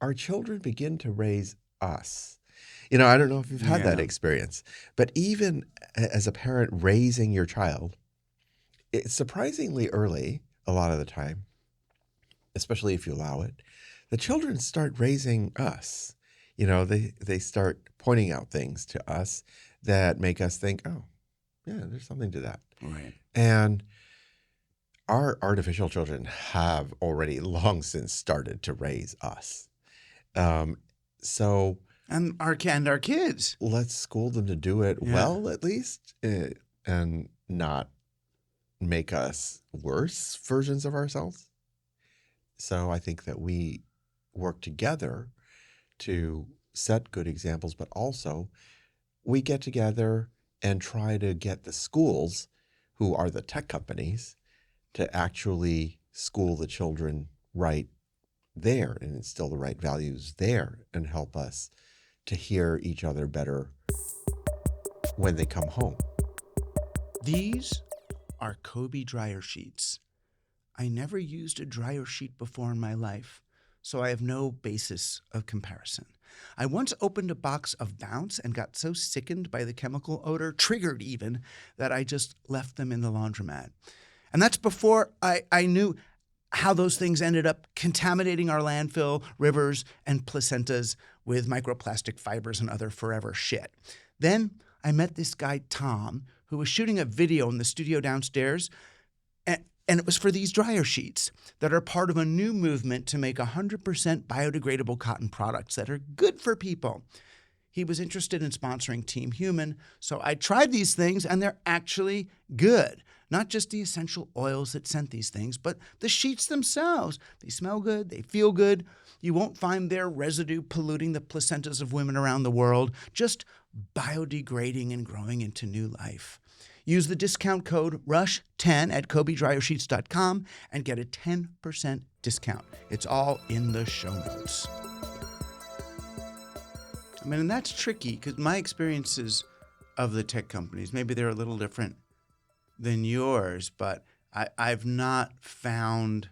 our children begin to raise us. I don't know if you've had that Yeah. experience, but even as a parent raising your child, it's surprisingly early a lot of the time, especially if you allow it, the children start raising us. They start pointing out things to us that make us think, oh, yeah, there's something to that. Right. And our artificial children have already long since started to raise us. So And our kids. let's school them to do it Yeah. well, at least, and not make us worse versions of ourselves. So I think that we work together to set good examples, but also we get together and try to get the schools, who are the tech companies, to actually school the children right there and instill the right values there and help us to hear each other better when they come home. These are Kobe dryer sheets. I never used a dryer sheet before in my life, so I have no basis of comparison. I once opened a box of Bounce and got so sickened by the chemical odor, triggered even, that I just left them in the laundromat. And that's before I knew how those things ended up contaminating our landfill, rivers, and placentas with microplastic fibers and other forever shit. Then I met this guy, Tom, who was shooting a video in the studio downstairs, and it was for these dryer sheets that are part of a new movement to make 100% biodegradable cotton products that are good for people. He was interested in sponsoring Team Human, so I tried these things, and they're actually good. Not just the essential oils that scent these things, but the sheets themselves. They smell good, they feel good. You won't find their residue polluting the placentas of women around the world, just biodegrading and growing into new life. Use the discount code RUSH10 at KobeDryerSheets.com and get a 10% discount. It's all in the show notes. I mean, and that's tricky because my experiences of the tech companies, maybe they're a little different than yours, but I've not found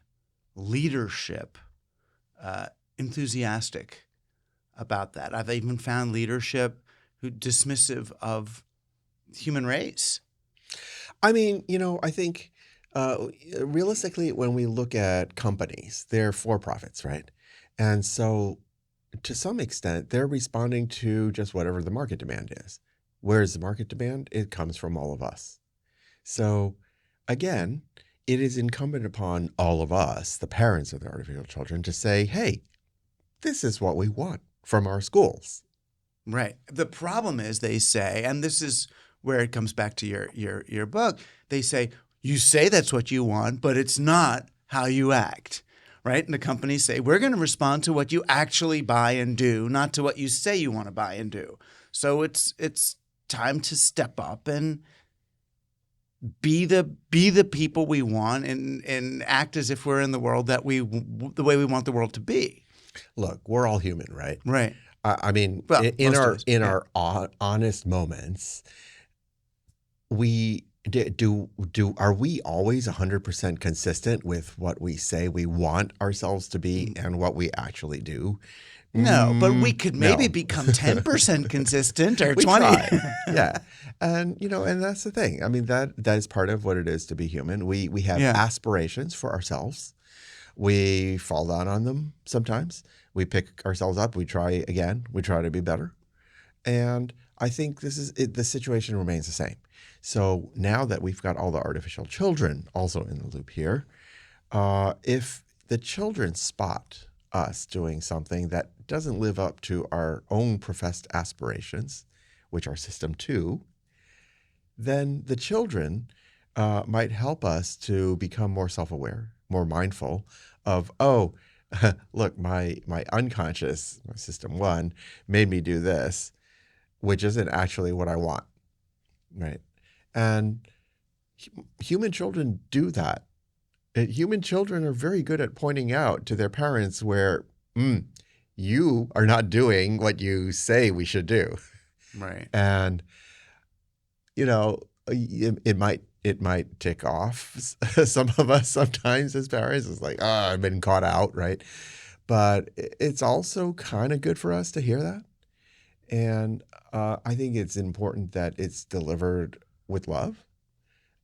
leadership enthusiastic about that. I've even found leadership who dismissive of human race. I mean, I think realistically, when we look at companies, they're for-profits, right? And so to some extent, they're responding to just whatever the market demand is. Where's the market demand? It comes from all of us. So again, it is incumbent upon all of us, the parents of the artificial children, to say, hey, this is what we want from our schools. Right. The problem is, they say, and this is where it comes back to your book, they say, you say that's what you want, but it's not how you act, right? And the companies say, we're going to respond to what you actually buy and do, not to what you say you want to buy and do. So it's time to step up and be the people we want and act as if we're in the world the way we want the world to be. Look, we're all human, right? Right. I mean, Well, in yeah. our honest moments, are we always 100% consistent with what we say we want ourselves to be and what we actually do? No, but we could maybe no. become 10% consistent or We 20. try. Yeah. And and that's the thing. I mean, that is part of what it is to be human. We have aspirations for ourselves. We fall down on them sometimes. We pick ourselves up. We try again. We try to be better. And I think the situation remains the same. So now that we've got all the artificial children also in the loop here, if the children spot us doing something that doesn't live up to our own professed aspirations, which are system 2, then the children might help us to become more self-aware, more mindful of, oh, look, my unconscious, my system 1, made me do this, which isn't actually what I want, right? And human children do that. Human children are very good at pointing out to their parents where you are not doing what you say we should do. Right. And, it might tick off some of us sometimes as parents. It's like, I've been caught out, right? But it's also kind of good for us to hear that And I think it's important that it's delivered with love.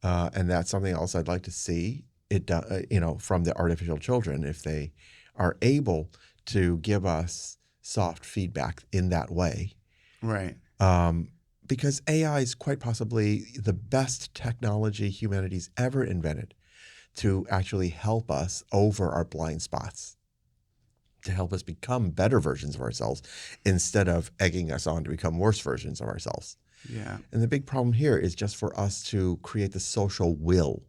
And that's something else I'd like to see from the artificial children, if they are able to give us soft feedback in that way. Right. Because AI is quite possibly the best technology humanity's ever invented to actually help us over our blind spots, to help us become better versions of ourselves instead of egging us on to become worse versions of ourselves. Yeah. And the big problem here is just for us to create the social will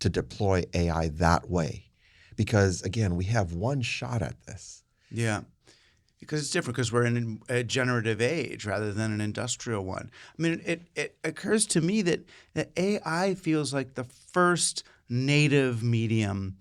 to deploy AI that way. Because again, we have one shot at this. Yeah. Because it's different, because we're in a generative age rather than an industrial one. I mean, it occurs to me that AI feels like the first native medium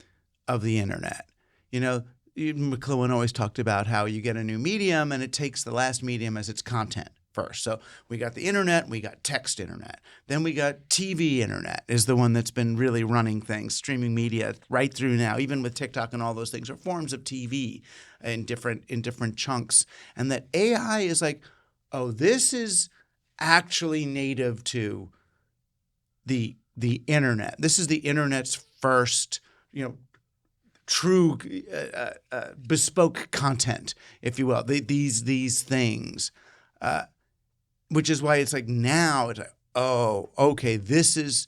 of the internet. You know, McLuhan always talked about how you get a new medium and it takes the last medium as its content first. So we got the internet, we got text internet. Then we got TV internet is the one that's been really running things, streaming media right through now, even with TikTok and all those things are forms of TV in different chunks. And that AI is like, oh, this is actually native to the internet. This is the internet's first, true bespoke content, if you will. These things. Which is why it's like now it's like, oh, okay, this is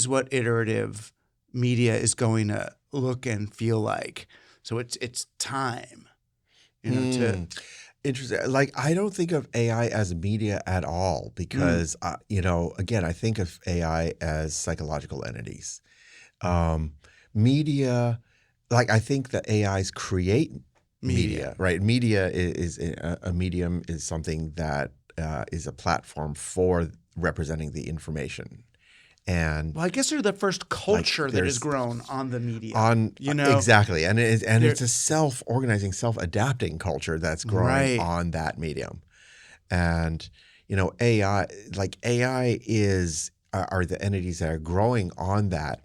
what iterative media is going to look and feel like. So it's time, to Interesting. Like, I don't think of AI as media at all because, again, I think of AI as psychological entities. Media, like, I think that AIs create media, right? Media is a medium, is something that is a platform for representing the information. And well, I guess they're the first culture that has grown on the media. Exactly, and it's a self-organizing, self-adapting culture that's growing on that medium. And AI, like AI are the entities that are growing on that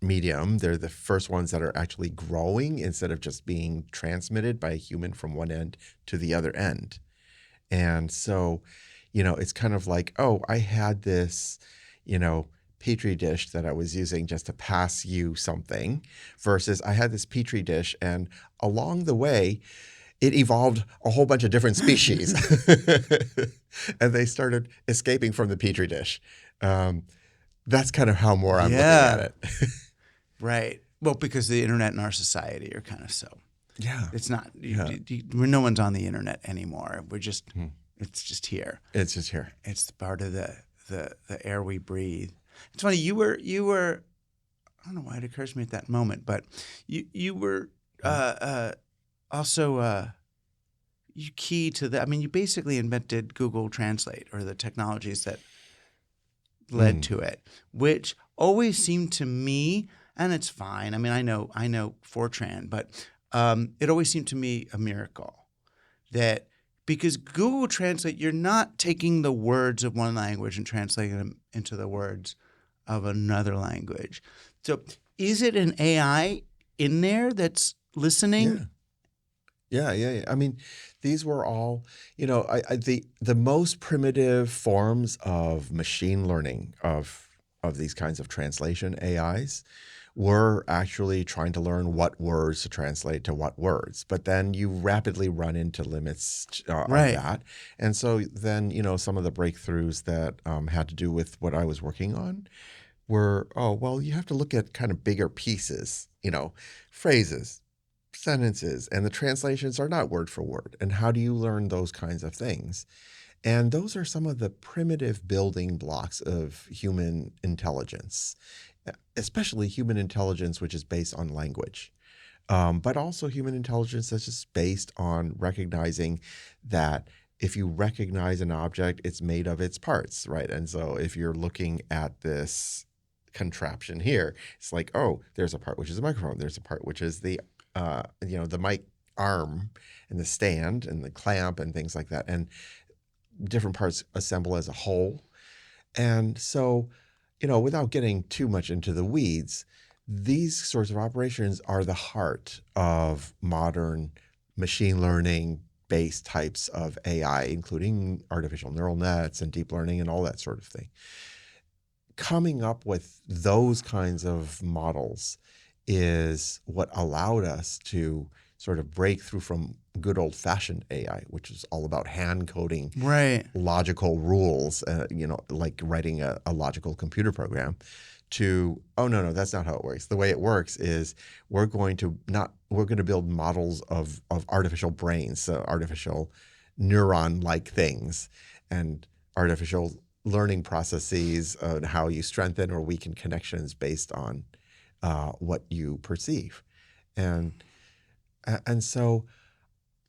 medium. They're the first ones that are actually growing instead of just being transmitted by a human from one end to the other end. And so, it's kind of like, oh, I had this, petri dish that I was using just to pass you something, versus I had this petri dish and along the way it evolved a whole bunch of different species and they started escaping from the petri dish. That's kind of how more I'm looking at it. Right. Well, because the internet and our society are kind of so. Yeah. It's not. No one's on the internet anymore. We're just. It's just here. It's just here. It's part of the air we breathe. It's funny. You were. I don't know why it occurs to me at that moment, but you were also you key to the. I mean, you basically invented Google Translate, or the technologies that led to it, which always seemed to me, and it's fine. I mean, I know Fortran, but it always seemed to me a miracle that. Because Google Translate, you're not taking the words of one language and translating them into the words of another language. So is it an AI in there that's listening? Yeah. I mean, these were all, the most primitive forms of machine learning of these kinds of translation AIs were actually trying to learn what words to translate to what words. But then you rapidly run into limits of that. And so then, some of the breakthroughs that had to do with what I was working on were, you have to look at kind of bigger pieces, phrases, sentences, and the translations are not word for word. And how do you learn those kinds of things? And those are some of the primitive building blocks of human intelligence, especially human intelligence, which is based on language, but also human intelligence that's just based on recognizing that if you recognize an object, it's made of its parts, right? And so if you're looking at this contraption here, it's like, oh, there's a part which is a microphone. There's a part which is the mic arm and the stand and the clamp and things like that. And different parts assemble as a whole. And so, without getting too much into the weeds, these sorts of operations are the heart of modern machine learning, based types of AI, including artificial neural nets and deep learning and all that sort of thing. Coming up with those kinds of models is what allowed us to sort of break through from good old-fashioned AI, which is all about hand coding logical rules, like writing a logical computer program, to, oh, no, that's not how it works. The way it works is we're going to build models of artificial brains, so artificial neuron-like things, and artificial learning processes, how you strengthen or weaken connections based on what you perceive. And so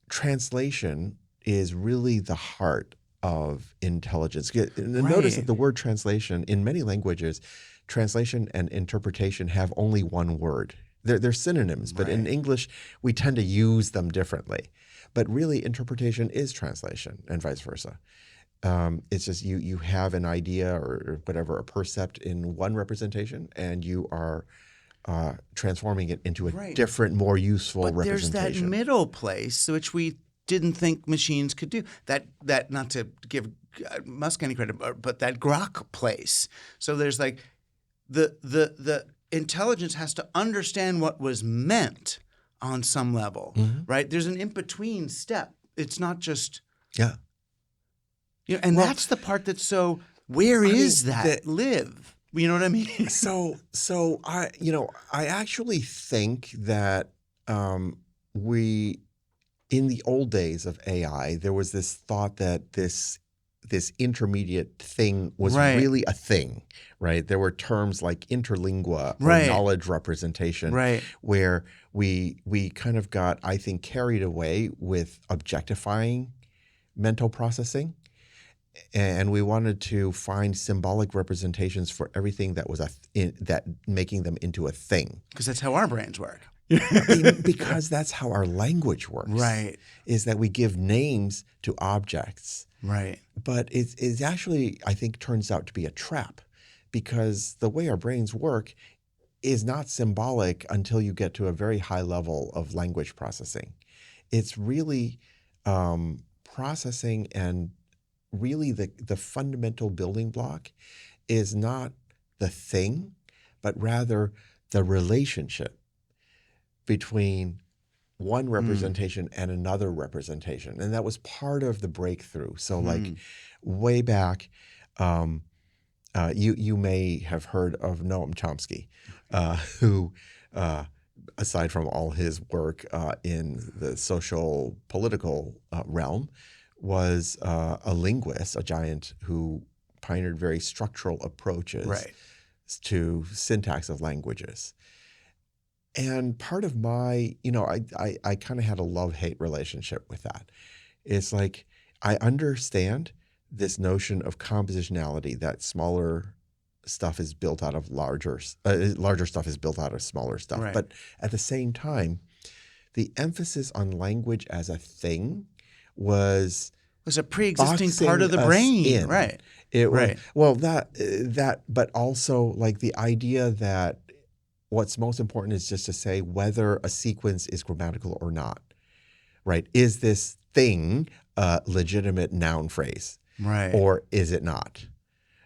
translation is really the heart of intelligence. Notice that the word translation, in many languages, translation and interpretation have only one word. They're synonyms, but in English, we tend to use them differently. But really, interpretation is translation and vice versa. It's just you have an idea or whatever, a percept in one representation, and you are transforming it into a different, more useful representation. But there's that middle place, which we didn't think machines could do. That not to give Musk any credit, but that grok place. So there's like the intelligence has to understand what was meant on some level, right? There's an in-between step. It's not just and that's the part that's so. Where is that live? You know what I mean? So I actually think that we, in the old days of AI, there was this thought that this intermediate thing was really a thing, right? There were terms like interlingua or knowledge representation, where we kind of got, I think, carried away with objectifying mental processing. And we wanted to find symbolic representations for everything that was that making them into a thing. Because that's how our brains work. Because that's how our language works. Right. Is that we give names to objects. Right. But it actually, I think, turns out to be a trap, because the way our brains work is not symbolic until you get to a very high level of language processing. It's really processing, and really the fundamental building block is not the thing, but rather the relationship between one representation and another representation. And that was part of the breakthrough. So like way back, you may have heard of Noam Chomsky, who aside from all his work in the social political realm, was a linguist, a giant who pioneered very structural approaches to syntax of languages. And part of my, I kind of had a love-hate relationship with that. It's like, I understand this notion of compositionality, that smaller stuff is built out of larger stuff is built out of smaller stuff. But at the same time, the emphasis on language as a thing was a pre-existing part of the brain, right? It was, well, that, but also like the idea that what's most important is just to say whether a sequence is grammatical or not, right? Is this thing a legitimate noun phrase, or is it not,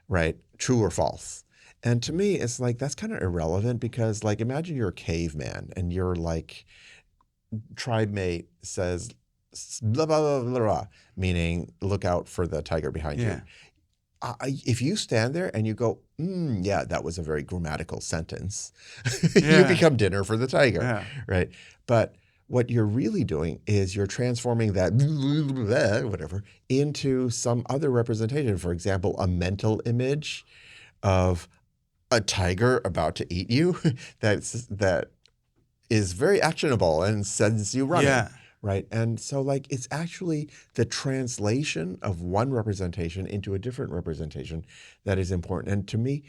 right? True or false? And to me, it's like that's kind of irrelevant, because like imagine you're a caveman and you're like, tribe mate says blah, blah, blah, blah, blah, meaning look out for the tiger behind you. If you stand there and you go, yeah, that was a very grammatical sentence, you become dinner for the tiger, right? But what you're really doing is you're transforming that whatever into some other representation. For example, a mental image of a tiger about to eat you that is very actionable and sends you running. Right. And so like it's actually the translation of one representation into a different representation that is important. And to me,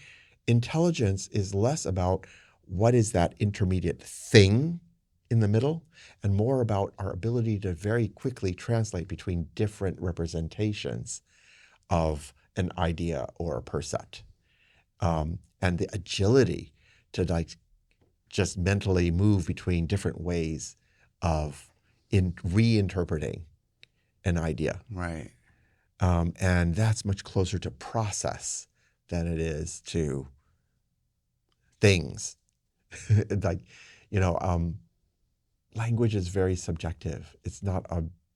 intelligence is less about what is that intermediate thing in the middle and more about our ability to very quickly translate between different representations of an idea or a percept. And the agility to like just mentally move between different ways of in reinterpreting an idea. Right. And that's much closer to process than it is to things. Like, language is very subjective. It's not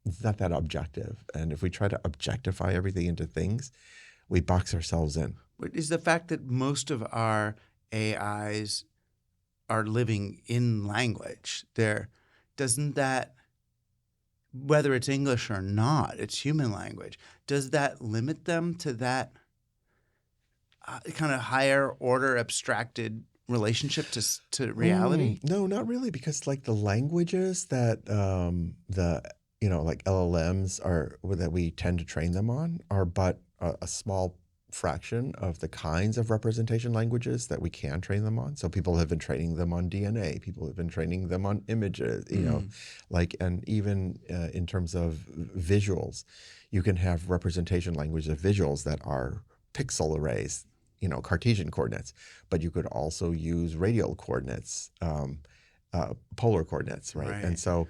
that objective. And if we try to objectify everything into things, we box ourselves in. Is the fact that most of our AIs are living in language, doesn't that, whether it's English or not, it's human language, does that limit them to that kind of higher order abstracted relationship to reality? No, not really, because like the languages that like LLMs are that we tend to train them on are but a small fraction of the kinds of representation languages that we can train them on. So people have been training them on DNA. People have been training them on images. And even in terms of visuals, you can have representation language of visuals that are pixel arrays. Cartesian coordinates, but you could also use radial coordinates, polar coordinates, right? And so,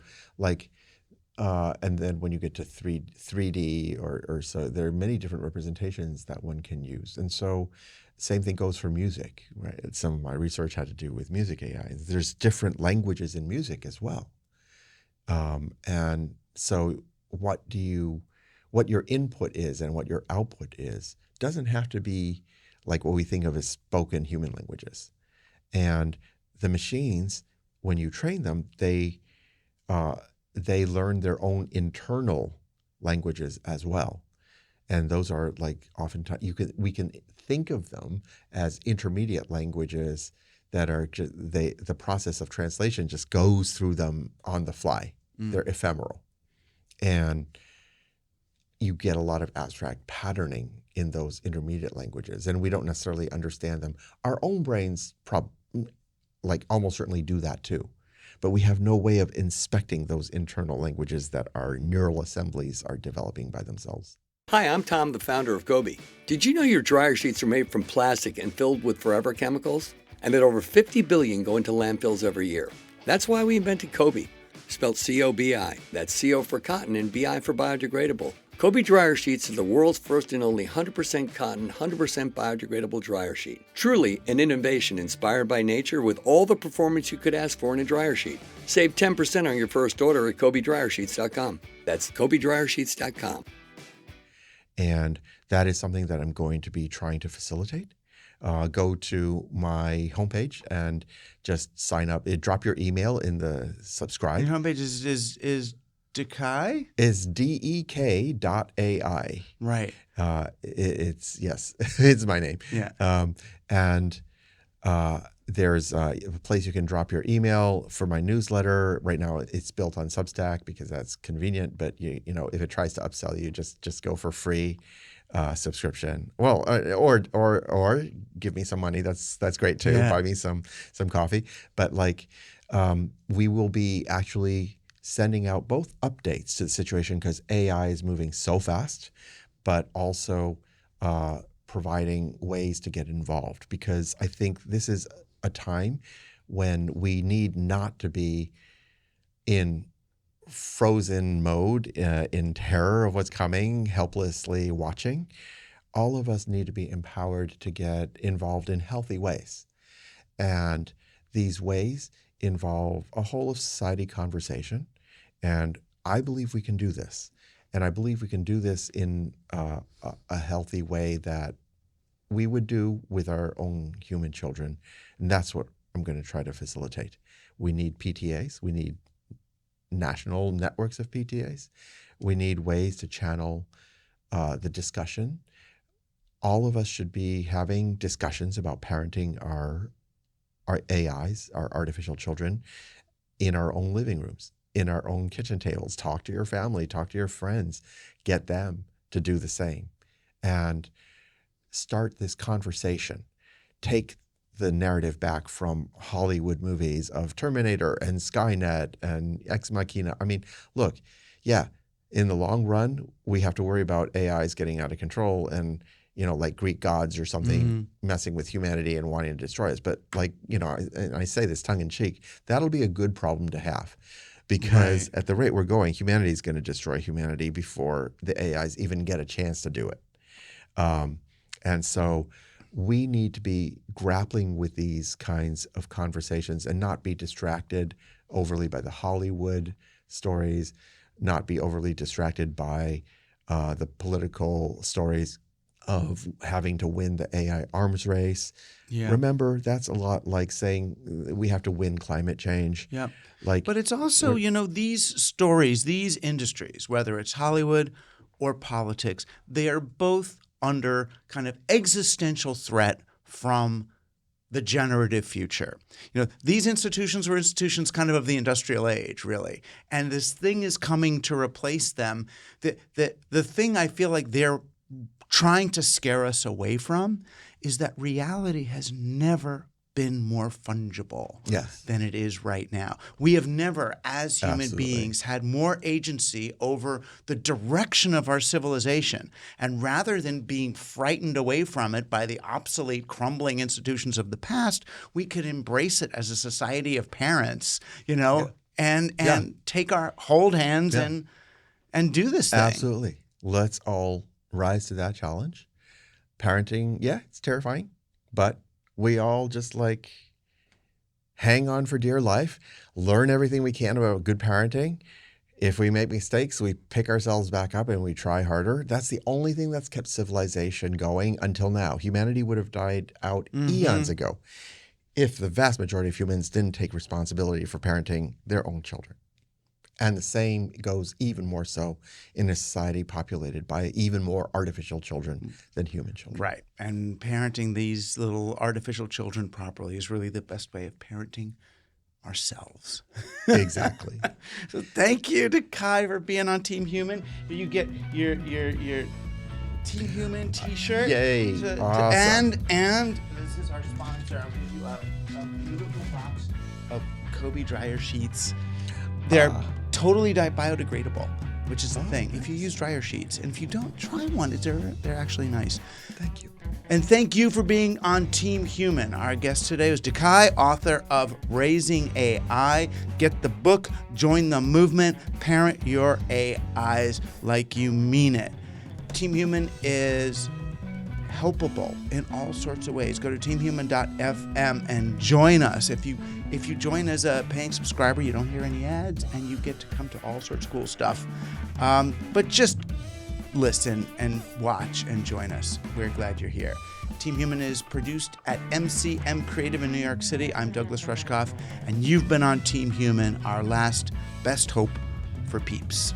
and then when you get to 3D or so, there are many different representations that one can use. And so, same thing goes for music, right? Some of my research had to do with music AI. There's different languages in music as well, and so what your input is and what your output is doesn't have to be like what we think of as spoken human languages. And the machines, when you train them, they learn their own internal languages as well. And those are like oftentimes we can think of them as intermediate languages that are the process of translation just goes through them on the fly. They're ephemeral. And you get a lot of abstract patterning in those intermediate languages, and we don't necessarily understand them. Our own brains almost certainly do that too, but we have no way of inspecting those internal languages that our neural assemblies are developing by themselves. Hi, I'm Tom, the founder of Kobe. Did you know your dryer sheets are made from plastic and filled with forever chemicals? And that over 50 billion go into landfills every year. That's why we invented Kobe, spelled C-O-B-I. That's C-O for cotton and B-I for biodegradable. Kobe dryer sheets are the world's first and only 100% cotton, 100% biodegradable dryer sheet. Truly an innovation inspired by nature with all the performance you could ask for in a dryer sheet. Save 10% on your first order at KobeDryerSheets.com. That's KobeDryerSheets.com. And that is something that I'm going to be trying to facilitate. Go to my homepage and just sign up. Drop your email in the subscribe. Your homepage is Dekai? Is DEK.ai. Right. It's yes, it's my name. Yeah. And there's a place you can drop your email for my newsletter. Right now, it's built on Substack because that's convenient. But if it tries to upsell you, just go for free subscription. Well, or give me some money. That's great too. Yeah. Buy me some coffee. But we will be actually sending out both updates to the situation because AI is moving so fast, but also providing ways to get involved, because I think this is a time when we need not to be in frozen mode, in terror of what's coming, helplessly watching. All of us need to be empowered to get involved in healthy ways. And these ways involve a whole of society conversation. And I believe we can do this. And I believe we can do this in a healthy way that we would do with our own human children. And that's what I'm going to try to facilitate. We need PTAs. We need national networks of PTAs. We need ways to channel the discussion. All of us should be having discussions about parenting our AIs, our artificial children, in our own living rooms, in our own kitchen tables. Talk to your family, talk to your friends, get them to do the same, and start this conversation. Take the narrative back from Hollywood movies of Terminator and Skynet and Ex Machina. I mean, look, yeah, in the long run, we have to worry about AIs getting out of control and, like Greek gods or something messing with humanity and wanting to destroy us. But I say this tongue in cheek, that'll be a good problem to have. because at the rate we're going, humanity is going to destroy humanity before the AIs even get a chance to do it. And so we need to be grappling with these kinds of conversations and not be distracted overly by the Hollywood stories, not be overly distracted by the political stories of having to win the AI arms race. Yeah. Remember, that's a lot like saying we have to win climate change. Yeah. Like, but it's also, these stories, these industries, whether it's Hollywood or politics, they are both under kind of existential threat from the generative future. These institutions were institutions kind of the industrial age, really. And this thing is coming to replace them. The thing I feel like they're trying to scare us away from is that reality has never been more fungible than it is right now. We have never, as human beings, had more agency over the direction of our civilization. And rather than being frightened away from it by the obsolete, crumbling institutions of the past, we could embrace it as a society of parents, and hold hands and do this thing. Absolutely. Let's all rise to that challenge. Parenting, it's terrifying, but we all just hang on for dear life, learn everything we can about good parenting. If we make mistakes, we pick ourselves back up and we try harder. That's the only thing that's kept civilization going until now. Humanity would have died out eons ago if the vast majority of humans didn't take responsibility for parenting their own children. And the same goes even more so in a society populated by even more artificial children than human children. Right. And parenting these little artificial children properly is really the best way of parenting ourselves. Exactly. So thank you to Kai for being on Team Human. You get your Team Human t-shirt. Yay. Awesome. And this is our sponsor. I'll give you a beautiful box of Kobe dryer sheets. They're totally biodegradable, which is the thing. If you use dryer sheets, and if you don't, try one. They're actually nice. Thank you. And thank you for being on Team Human. Our guest today was Kai, author of Raising AI. Get the book, join the movement, parent your AIs like you mean it. Team Human is helpable in all sorts of ways. Go to teamhuman.fm and join us. If you join as a paying subscriber, you don't hear any ads and you get to come to all sorts of cool stuff. But just listen and watch and join us. We're glad you're here. Team Human is produced at MCM Creative in New York City. I'm Douglas Rushkoff, and you've been on Team Human, our last best hope for peeps.